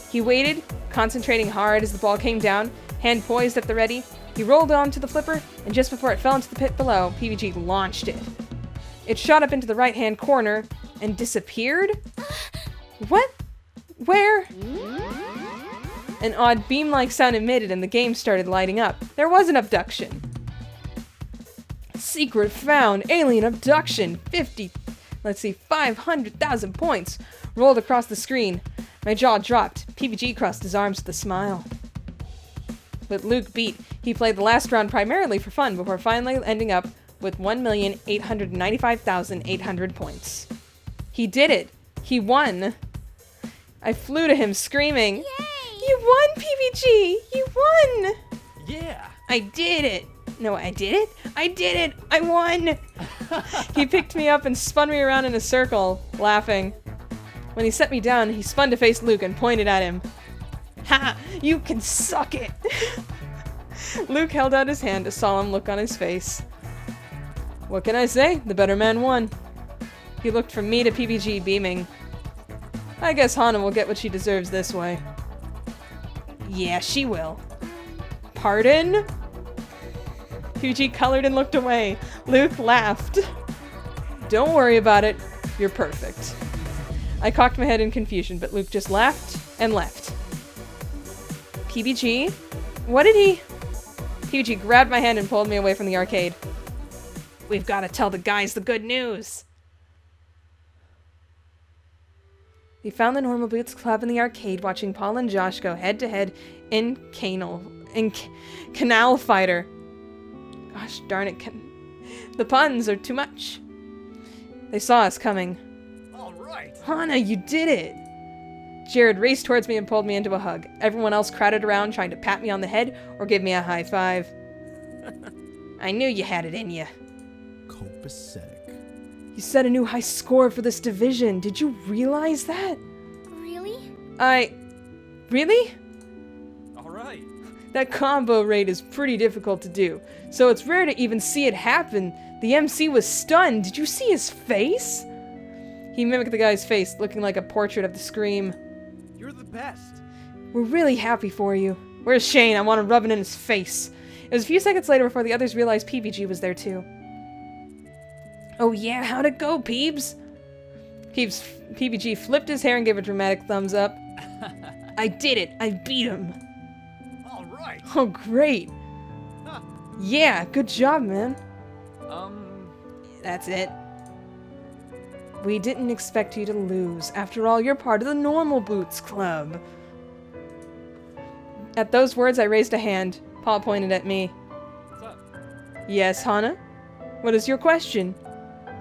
He waited, concentrating hard as the ball came down, hand poised at the ready. He rolled onto the flipper, and just before it fell into the pit below, PBG launched it. It shot up into the right-hand corner and disappeared? What? Where? An odd beam-like sound emitted and the game started lighting up. There was an abduction. Secret found. Alien abduction. 500,000 points. Rolled across the screen. My jaw dropped. PBG crossed his arms with a smile. With Luke beat, he played the last round primarily for fun before finally ending up with 1,895,800 points. He did it! He won! I flew to him screaming, Yay! You won, PBG! You won! Yeah. I did it! No, I did it? I did it! I won! He picked me up and spun me around in a circle, laughing. When he set me down, he spun to face Luke and pointed at him. Ha! You can suck it! Luke held out his hand, a solemn look on his face. What can I say? The better man won. He looked from me to PBG, beaming. I guess Hana will get what she deserves this way. Yeah, she will. Pardon? PBG colored and looked away. Luke laughed. Don't worry about it. You're perfect. I cocked my head in confusion, but Luke just laughed and left. PBG? What did he... PBG grabbed my hand and pulled me away from the arcade. We've got to tell the guys the good news. We found the Normal Boots Club in the arcade watching Paul and Josh go head-to-head in Canal Fighter. Gosh darn it, the puns are too much. They saw us coming. All right. Hana, you did it! Jared raced towards me and pulled me into a hug. Everyone else crowded around trying to pat me on the head or give me a high five. I knew you had it in you. Copacetic. You set a new high score for this division. Did you realize that? Really? Really? All right. That combo raid is pretty difficult to do, so it's rare to even see it happen. The MC was stunned. Did you see his face? He mimicked the guy's face, looking like a portrait of the Scream. You're the best. We're really happy for you. Where's Shane? I want to rub it in his face. It was a few seconds later before the others realized PBG was there too. Oh yeah, how'd it go, Peebs? PBG flipped his hair and gave a dramatic thumbs up. I did it. I beat him. All right. Oh, great. Huh. Yeah, good job, man. That's it. We didn't expect you to lose. After all, you're part of the Normal Boots Club. At those words, I raised a hand. Paul pointed at me. What's up? Yes, Hana? What is your question?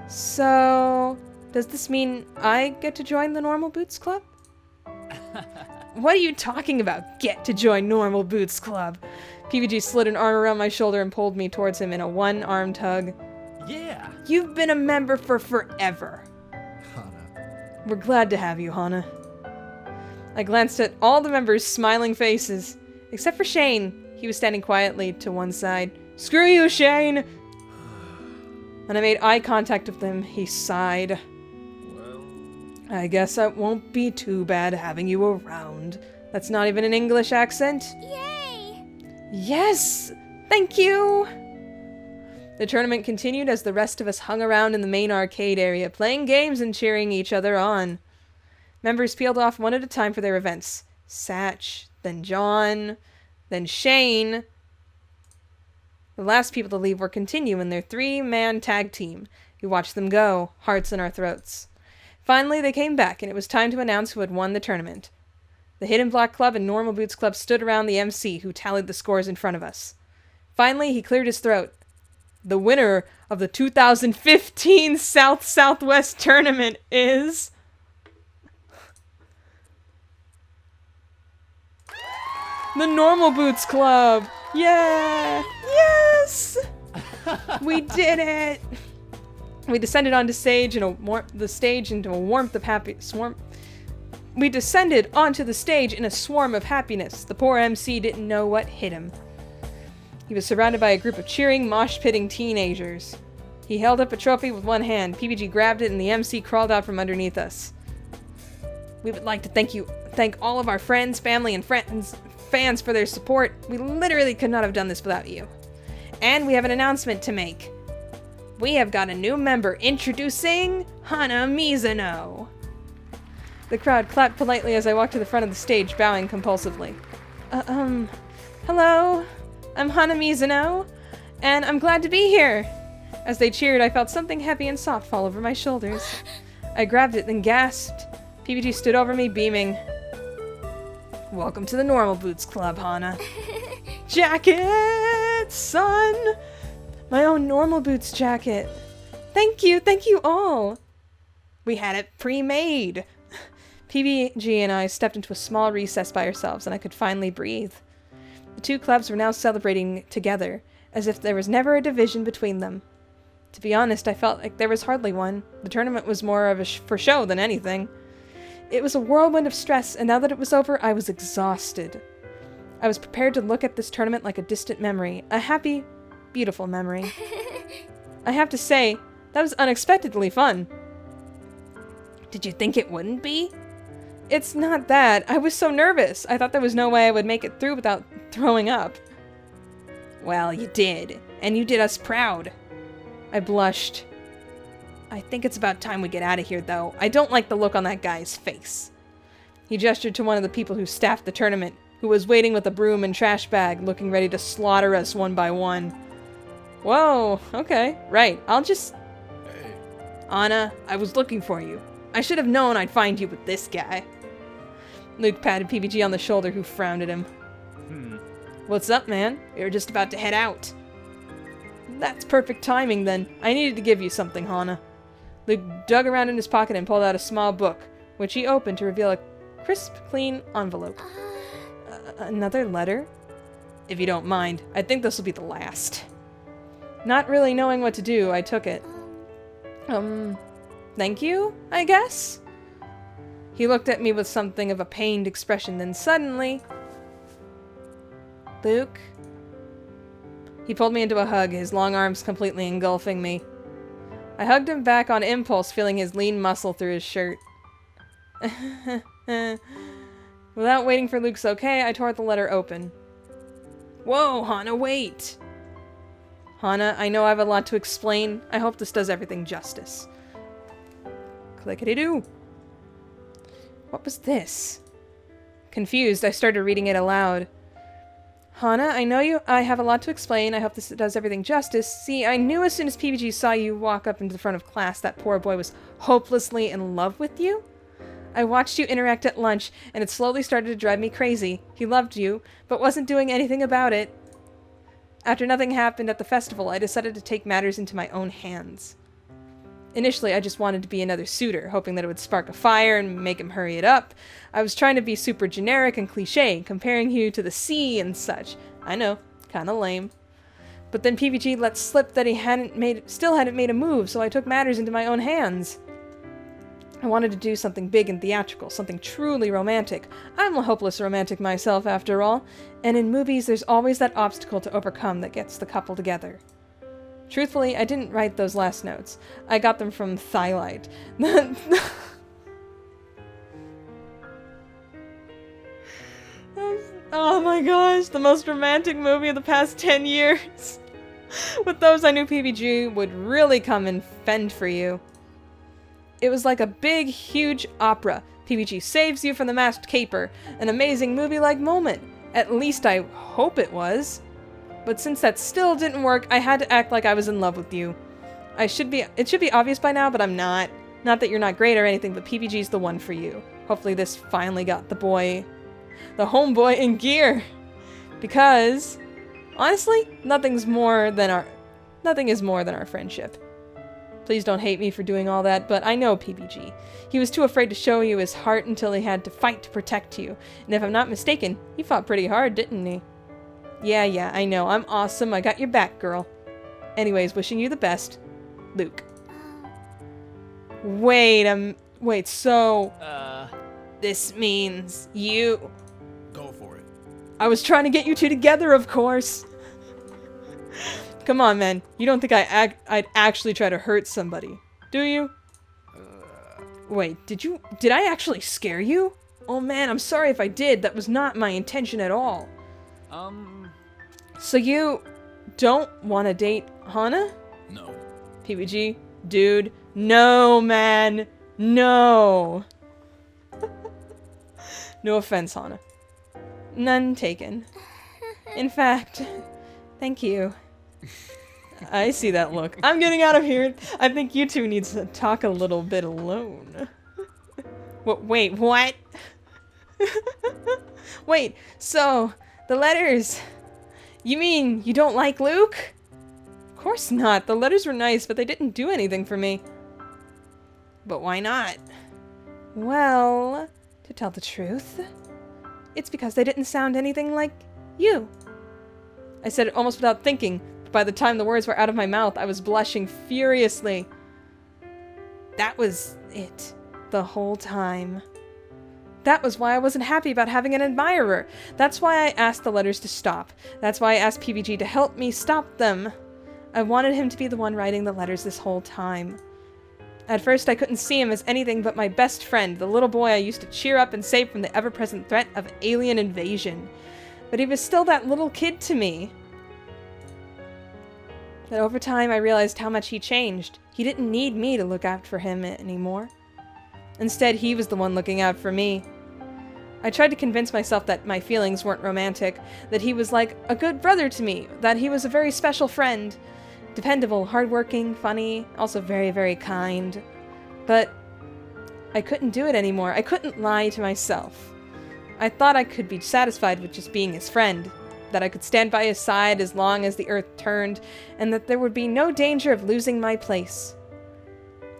So, does this mean I get to join the Normal Boots Club? What are you talking about, get to join Normal Boots Club? PBG slid an arm around my shoulder and pulled me towards him in a one-armed hug. Yeah. You've been a member for forever. Hana. We're glad to have you, Hana. I glanced at all the members' smiling faces, except for Shane. He was standing quietly to one side. Screw you, Shane! When I made eye contact with him, he sighed. Well, I guess it won't be too bad having you around. That's not even an English accent. Yay! Yes! Thank you! The tournament continued as the rest of us hung around in the main arcade area, playing games and cheering each other on. Members peeled off one at a time for their events. Satch, then John, then Shane. The last people to leave were Continue in their three-man tag team. We watched them go, hearts in our throats. Finally, they came back, and it was time to announce who had won the tournament. The Hidden Block Club and Normal Boots Club stood around the MC, who tallied the scores in front of us. Finally, he cleared his throat. The winner of the 2015 South-Southwest tournament is... the Normal Boots Club! Yeah! Yes! We did it! We descended onto stage in the stage into a warmth of happy swarm. We descended onto the stage in a swarm of happiness. The poor MC didn't know what hit him. He was surrounded by a group of cheering, mosh-pitting teenagers. He held up a trophy with one hand. PBG grabbed it, and the MC crawled out from underneath us. We would like to thank all of our friends, family, and fans for their support. We literally could not have done this without you. And we have an announcement to make. We have got a new member. Introducing Hana Mizuno. The crowd clapped politely as I walked to the front of the stage, bowing compulsively. Hello. I'm Hana Mizuno, and I'm glad to be here. As they cheered, I felt something heavy and soft fall over my shoulders. I grabbed it, then gasped. PBG stood over me, beaming. Welcome to the Normal Boots Club, Hana. Jacket, son! My own Normal Boots jacket. Thank you all. We had it pre-made. PBG and I stepped into a small recess by ourselves, and I could finally breathe. The two clubs were now celebrating together, as if there was never a division between them. To be honest, I felt like there was hardly one. The tournament was more of a for show than anything. It was a whirlwind of stress, and now that it was over, I was exhausted. I was prepared to look at this tournament like a distant memory, a happy, beautiful memory. I have to say, that was unexpectedly fun. Did you think it wouldn't be? It's not that. I was so nervous. I thought there was no way I would make it through without throwing up. Well, you did. And you did us proud. I blushed. I think it's about time we get out of here, though. I don't like the look on that guy's face. He gestured to one of the people who staffed the tournament, who was waiting with a broom and trash bag, looking ready to slaughter us one by one. Whoa, okay, right. I'll just... Hey. Anna, I was looking for you. I should have known I'd find you with this guy. Luke patted PBG on the shoulder, who frowned at him. What's up, man? We were just about to head out. That's perfect timing, then. I needed to give you something, Hana. Luke dug around in his pocket and pulled out a small book, which he opened to reveal a crisp, clean envelope. Another letter? If you don't mind, I think this will be the last. Not really knowing what to do, I took it. Thank you, I guess? He looked at me with something of a pained expression, then suddenly... Luke? He pulled me into a hug, his long arms completely engulfing me. I hugged him back on impulse, feeling his lean muscle through his shirt. Without waiting for Luke's okay, I tore the letter open. Whoa, Hana, wait! Hana, I know I have a lot to explain. I hope this does everything justice. Clickety-doo. What was this? Confused, I started reading it aloud. Hana, I have a lot to explain. I hope this does everything justice. See, I knew as soon as PBG saw you walk up into the front of class that poor boy was hopelessly in love with you. I watched you interact at lunch, and it slowly started to drive me crazy. He loved you, but wasn't doing anything about it. After nothing happened at the festival, I decided to take matters into my own hands. Initially, I just wanted to be another suitor, hoping that it would spark a fire and make him hurry it up. I was trying to be super generic and cliché, comparing you to the sea and such. I know, kinda lame. But then PBG let slip that he still hadn't made a move, so I took matters into my own hands. I wanted to do something big and theatrical, something truly romantic. I'm a hopeless romantic myself, after all, and in movies there's always that obstacle to overcome that gets the couple together. Truthfully, I didn't write those last notes. I got them from Thylight. Oh my gosh, the most romantic movie of the past 10 years. With those, I knew PBG would really come and fend for you. It was like a big, huge opera. PBG saves you from the masked caper. An amazing movie-like moment. At least I hope it was. But since that still didn't work, I had to act like I was in love with you. It should be obvious by now, but I'm not. Not that you're not great or anything, but PBG's the one for you. Hopefully this finally got the homeboy in gear. Because, honestly, nothing is more than our friendship. Please don't hate me for doing all that, but I know PBG. He was too afraid to show you his heart until he had to fight to protect you. And if I'm not mistaken, he fought pretty hard, didn't he? Yeah, I know. I'm awesome. I got your back, girl. Anyways, wishing you the best. Luke. Wait, so... This means you... Go for it. I was trying to get you two together, of course. Come on, man. You don't think I'd actually try to hurt somebody, do you? Wait, did I actually scare you? Oh man, I'm sorry if I did. That was not my intention at all. So you don't want to date Hana? No. PBG? Dude, no, man. No. No offense, Hana. None taken. In fact, thank you. I see that look. I'm getting out of here. I think you two need to talk a little bit alone. Wait, what? Wait, so, the letters. You mean you don't like Luke? Of course not. The letters were nice, but they didn't do anything for me. But why not? Well, to tell the truth, it's because they didn't sound anything like you. I said it almost without thinking, but by the time the words were out of my mouth, I was blushing furiously. That was it, the whole time. That was why I wasn't happy about having an admirer. That's why I asked the letters to stop. That's why I asked PBG to help me stop them. I wanted him to be the one writing the letters this whole time. At first, I couldn't see him as anything but my best friend, the little boy I used to cheer up and save from the ever-present threat of alien invasion. But he was still that little kid to me. But over time, I realized how much he changed. He didn't need me to look out for him anymore. Instead, he was the one looking out for me. I tried to convince myself that my feelings weren't romantic, that he was like a good brother to me, that he was a very special friend. Dependable, hardworking, funny, also very, very kind. But I couldn't do it anymore. I couldn't lie to myself. I thought I could be satisfied with just being his friend, that I could stand by his side as long as the earth turned, and that there would be no danger of losing my place.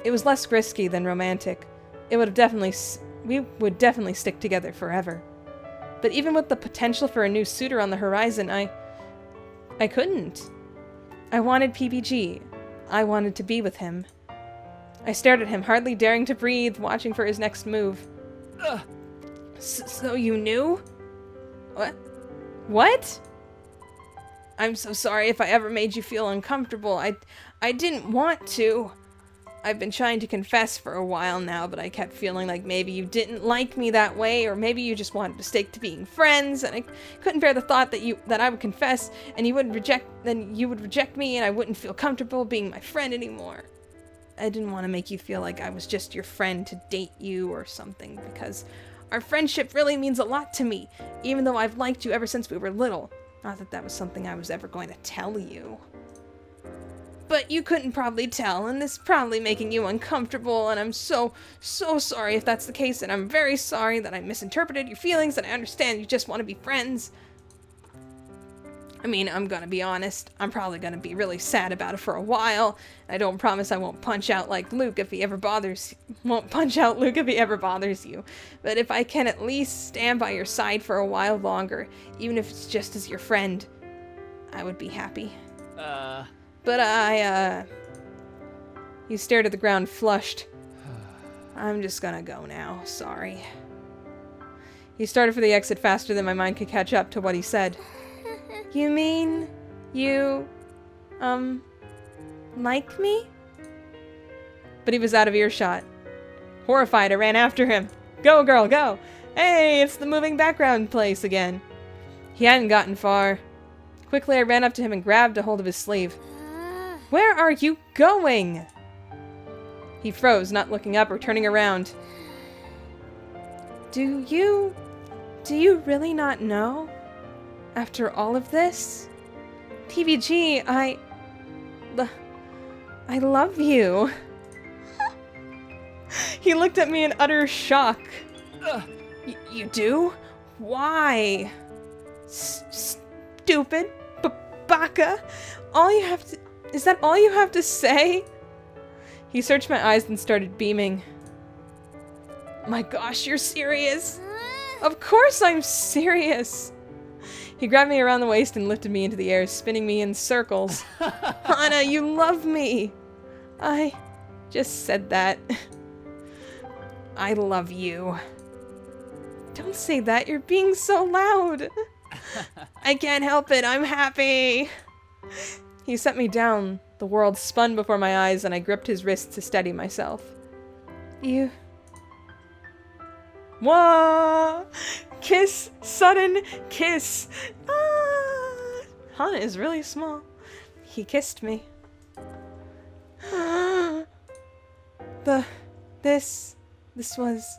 It was less risky than romantic. We would definitely stick together forever. But even with the potential for a new suitor on the horizon, I couldn't. I wanted PBG. I wanted to be with him. I stared at him, hardly daring to breathe, watching for his next move. So you knew? What? What? I'm so sorry if I ever made you feel uncomfortable. I didn't want to. I've been trying to confess for a while now, but I kept feeling like maybe you didn't like me that way, or maybe you just wanted to stick to being friends, and I couldn't bear the thought that I would confess and you would reject me and I wouldn't feel comfortable being my friend anymore. I didn't want to make you feel like I was just your friend to date you or something, because our friendship really means a lot to me, even though I've liked you ever since we were little. Not that that was something I was ever going to tell you. But you couldn't probably tell, and this is probably making you uncomfortable, and I'm so sorry if that's the case, and I'm very sorry that I misinterpreted your feelings, and I understand you just want to be friends. I mean, I'm gonna be honest, I'm probably gonna be really sad about it for a while. I don't promise I won't punch out like Luke if he ever bothers you. But if I can at least stand by your side for a while longer, even if it's just as your friend, I would be happy. But he stared at the ground, flushed. I'm just gonna go now, sorry. He started for the exit faster than my mind could catch up to what he said. You mean you, like me? But he was out of earshot. Horrified, I ran after him. Go, girl, go! Hey, it's the moving background place again. He hadn't gotten far. Quickly, I ran up to him and grabbed a hold of his sleeve. Where are you going? He froze, not looking up or turning around. Do you really not know? After all of this? PBG, I love you. He looked at me in utter shock. You do? Why? Stupid? Baka? Is that all you have to say? He searched my eyes and started beaming. My gosh, you're serious? Of course I'm serious. He grabbed me around the waist and lifted me into the air, spinning me in circles. Hana, you love me. I just said that. I love you. Don't say that, you're being so loud. I can't help it, I'm happy. He set me down. The world spun before my eyes, and I gripped his wrist to steady myself. Whoa! Kiss! Sudden kiss! Ah! Hana is really small. He kissed me. This was...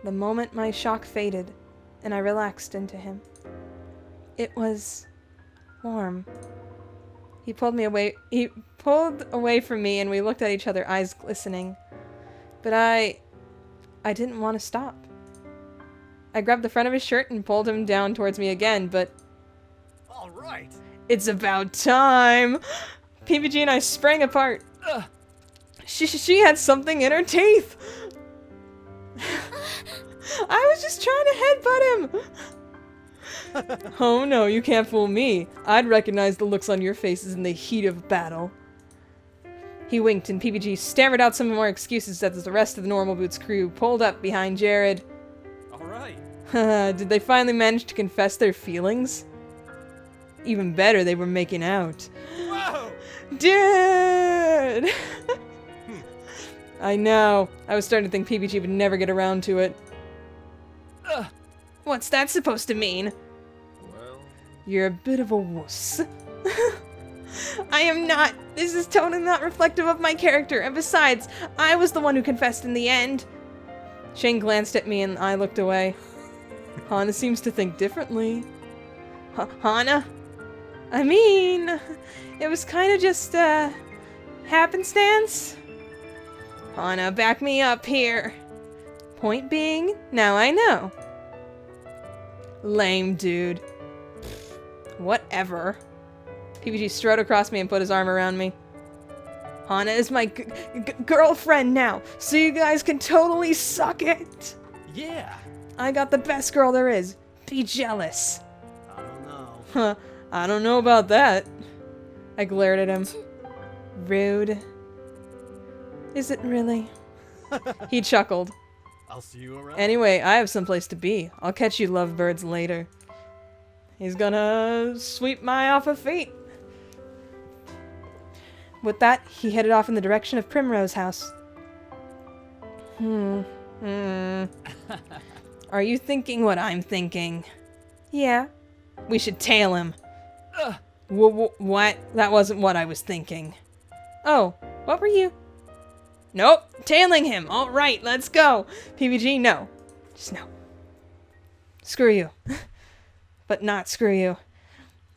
The moment my shock faded, and I relaxed into him. It was... warm. He pulled away from me, and we looked at each other, eyes glistening. But I didn't want to stop. I grabbed the front of his shirt and pulled him down towards me again, but... All right. It's about time! PBG and I sprang apart. She had something in her teeth! I was just trying to headbutt him! Oh no, you can't fool me. I'd recognize the looks on your faces in the heat of battle. He winked, and PBG stammered out some more excuses as the rest of the Normal Boots crew pulled up behind Jared. Alright. Did they finally manage to confess their feelings? Even better, they were making out. Whoa! Dude! I know. I was starting to think PBG would never get around to it. What's that supposed to mean? Well... You're a bit of a wuss. I am not. This is totally not reflective of my character, and besides, I was the one who confessed in the end. Shane glanced at me and I looked away. Hana seems to think differently. Hana? I mean, it was kind of just, happenstance. Hana, back me up here. Point being, now I know. Lame, dude. Whatever. PBG strode across me and put his arm around me. Hana is my girlfriend now, so you guys can totally suck it. Yeah. I got the best girl there is. Be jealous. I don't know. Huh, I don't know about that. I glared at him. Rude. Is it really? He chuckled. I'll see you around. Anyway, I have someplace to be. I'll catch you lovebirds later. He's gonna sweep my off of feet. With that, he headed off in the direction of Primrose House. Are you thinking what I'm thinking? Yeah. We should tail him. What? That wasn't what I was thinking. Oh, what were you? Nope, tailing him. All right, let's go. PBG, no. Just no. Screw you. But not screw you.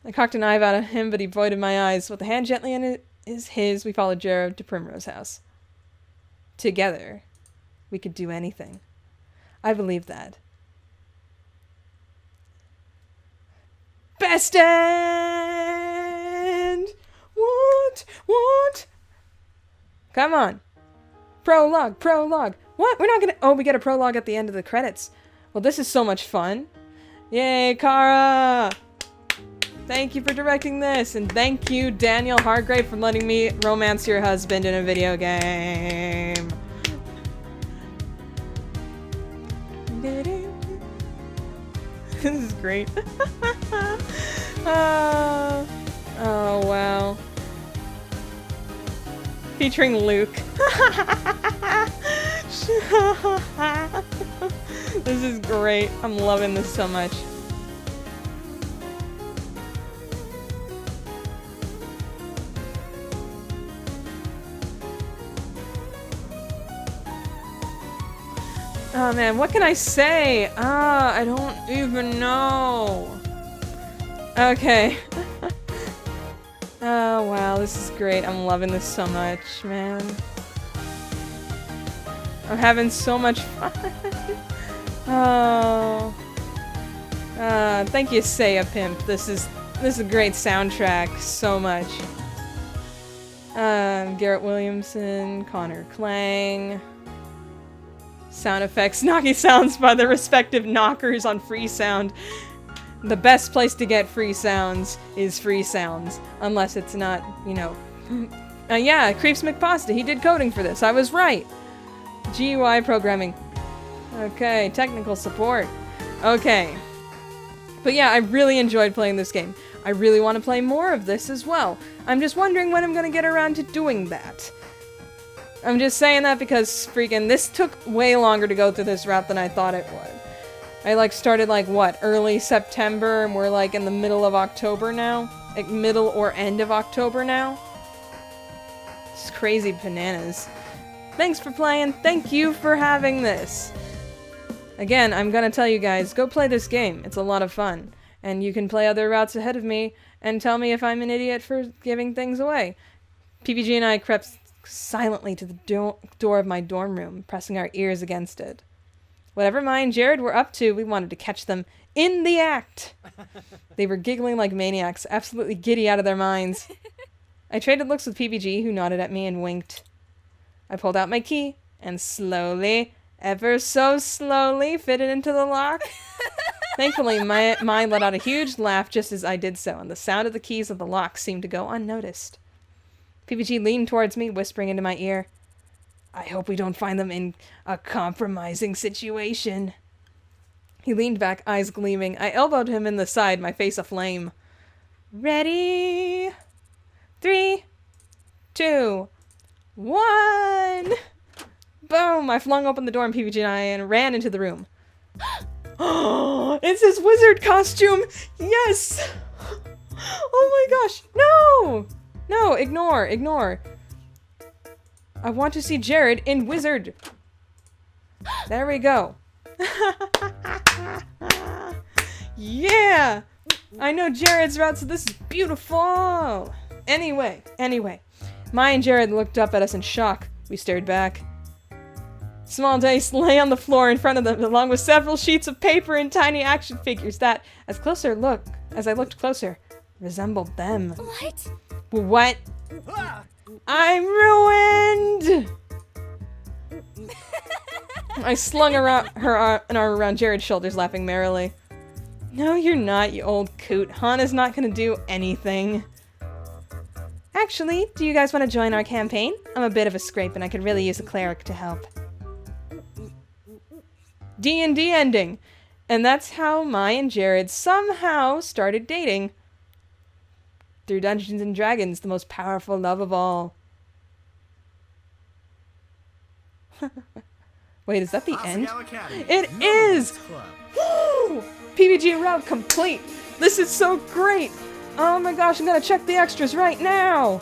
I cocked an eye out at him, but he avoided my eyes. With a hand gently in his, we followed Jared to Primrose House. Together, we could do anything. I believe that. Best end! What? Come on. Prologue. What? We're not gonna... Oh, we get a prologue at the end of the credits. Well, this is so much fun. Yay, Kara! Thank you for directing this, and thank you, Daniel Hargrave, for letting me romance your husband in a video game. This is great. Oh, wow. Featuring Luke. This is great. I'm loving this so much. Oh man, what can I say? I don't even know. Okay. Oh wow, this is great. I'm loving this so much, man. I'm having so much fun. Oh. Thank you, Seiya Pimp. This is a great soundtrack. So much. Garrett Williamson, Connor Klang. Sound effects, Naki sounds by the respective knockers on Free Sound. The best place to get free sounds is Free Sounds, unless it's not, you know. Yeah, Creeps McPasta, he did coding for this. I was right. GUI programming. Okay, technical support. Okay. But yeah, I really enjoyed playing this game. I really want to play more of this as well. I'm just wondering when I'm gonna get around to doing that. I'm just saying that because freaking this took way longer to go through this route than I thought it would. I started what, early September, and we're in the middle of October now? Like middle or end of October now? It's crazy bananas. Thanks for playing, thank you for having this! Again, I'm gonna tell you guys, go play this game, it's a lot of fun. And you can play other routes ahead of me, and tell me if I'm an idiot for giving things away. PBG and I crept silently to the door of my dorm room, pressing our ears against it. Whatever me and Jared were up to, we wanted to catch them in the act. They were giggling like maniacs, absolutely giddy out of their minds. I traded looks with PBG, who nodded at me and winked. I pulled out my key, and slowly, ever so slowly, fit it into the lock. Thankfully, mine let out a huge laugh just as I did so, and the sound of the keys of the lock seemed to go unnoticed. PBG leaned towards me, whispering into my ear, "I hope we don't find them in a compromising situation." He leaned back, eyes gleaming. I elbowed him in the side, my face aflame. Ready? 3, 2, 1! Boom! I flung open the door in PBG and ran into the room. Oh, it's his wizard costume! Yes! Oh my gosh! No! No, ignore. I want to see Jared in wizard. There we go. Yeah! I know Jared's route, so this is beautiful! Anyway. Mai and Jared looked up at us in shock. We stared back. Small dice lay on the floor in front of them, along with several sheets of paper and tiny action figures that, as I looked closer, resembled them. What? What? I'm ruined! I slung her an arm around Jared's shoulders, laughing merrily. No, you're not, you old coot. Hana's not gonna do anything. Actually, do you guys want to join our campaign? I'm a bit of a scrape and I could really use a cleric to help. D&D ending. And that's how Mai and Jared somehow started dating. Through Dungeons and Dragons, the most powerful love of all. Wait, is that the end? Asagao Academy. It Normal is! Boots Club. Woo! PBG route complete! This is so great! Oh my gosh, I'm gonna check the extras right now!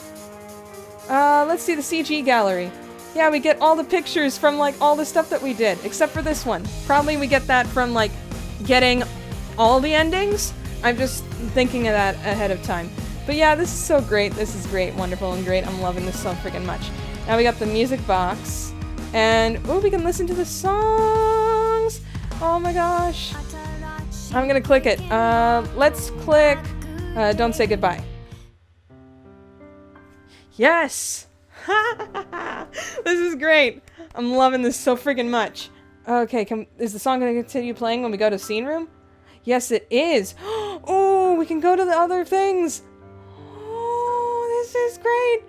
Let's see the CG gallery. Yeah, we get all the pictures from, like, all the stuff that we did, except for this one. Probably we get that from, like, getting all the endings. I'm just thinking of that ahead of time. But yeah, this is so great. This is great, wonderful, and great. I'm loving this so freaking much. Now we got the music box. And, oh, we can listen to the songs! Oh my gosh. I'm gonna click it. Let's click Don't Say Goodbye. Yes! This is great! I'm loving this so freaking much. Okay, is the song gonna continue playing when we go to scene room? Yes, it is! Oh, we can go to the other things! Oh, this is great!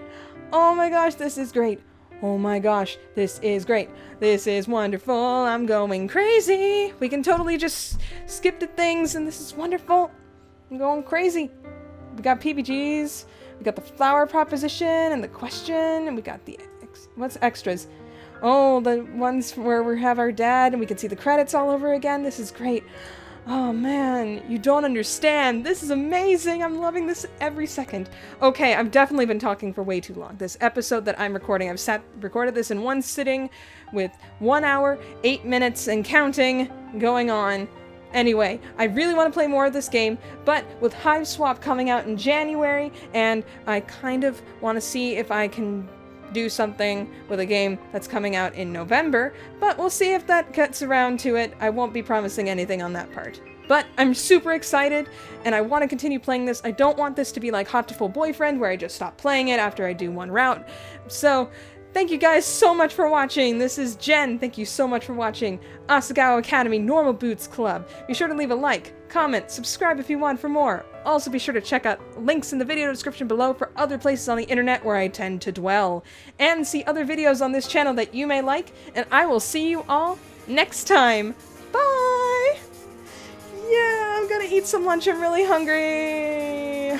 Oh my gosh, this is great! Oh my gosh, this is great. This is wonderful. I'm going crazy. We can totally just skip to things and this is wonderful. I'm going crazy. We got PBGs. We got the flower proposition and the question. And we got the... what's extras? Oh, the ones where we have our dad and we can see the credits all over again. This is great. Oh man, you don't understand. This is amazing. I'm loving this every second. Okay, I've definitely been talking for way too long. This episode that I'm recording, recorded this in one sitting with 1 hour, 8 minutes and counting going on. Anyway, I really want to play more of this game, but with Hive Swap coming out in January, and I kind of want to see if I can do something with a game that's coming out in November, but we'll see if that gets around to it. I won't be promising anything on that part. But I'm super excited, and I want to continue playing this. I don't want this to be like Hot to Full Boyfriend, where I just stop playing it after I do one route. So, thank you guys so much for watching. This is Jen. Thank you so much for watching Asagao Academy Normal Boots Club. Be sure to leave a like, comment, subscribe if you want for more. Also be sure to check out links in the video description below for other places on the internet where I tend to dwell. And see other videos on this channel that you may like. And I will see you all next time. Bye! Yeah, I'm gonna eat some lunch. I'm really hungry.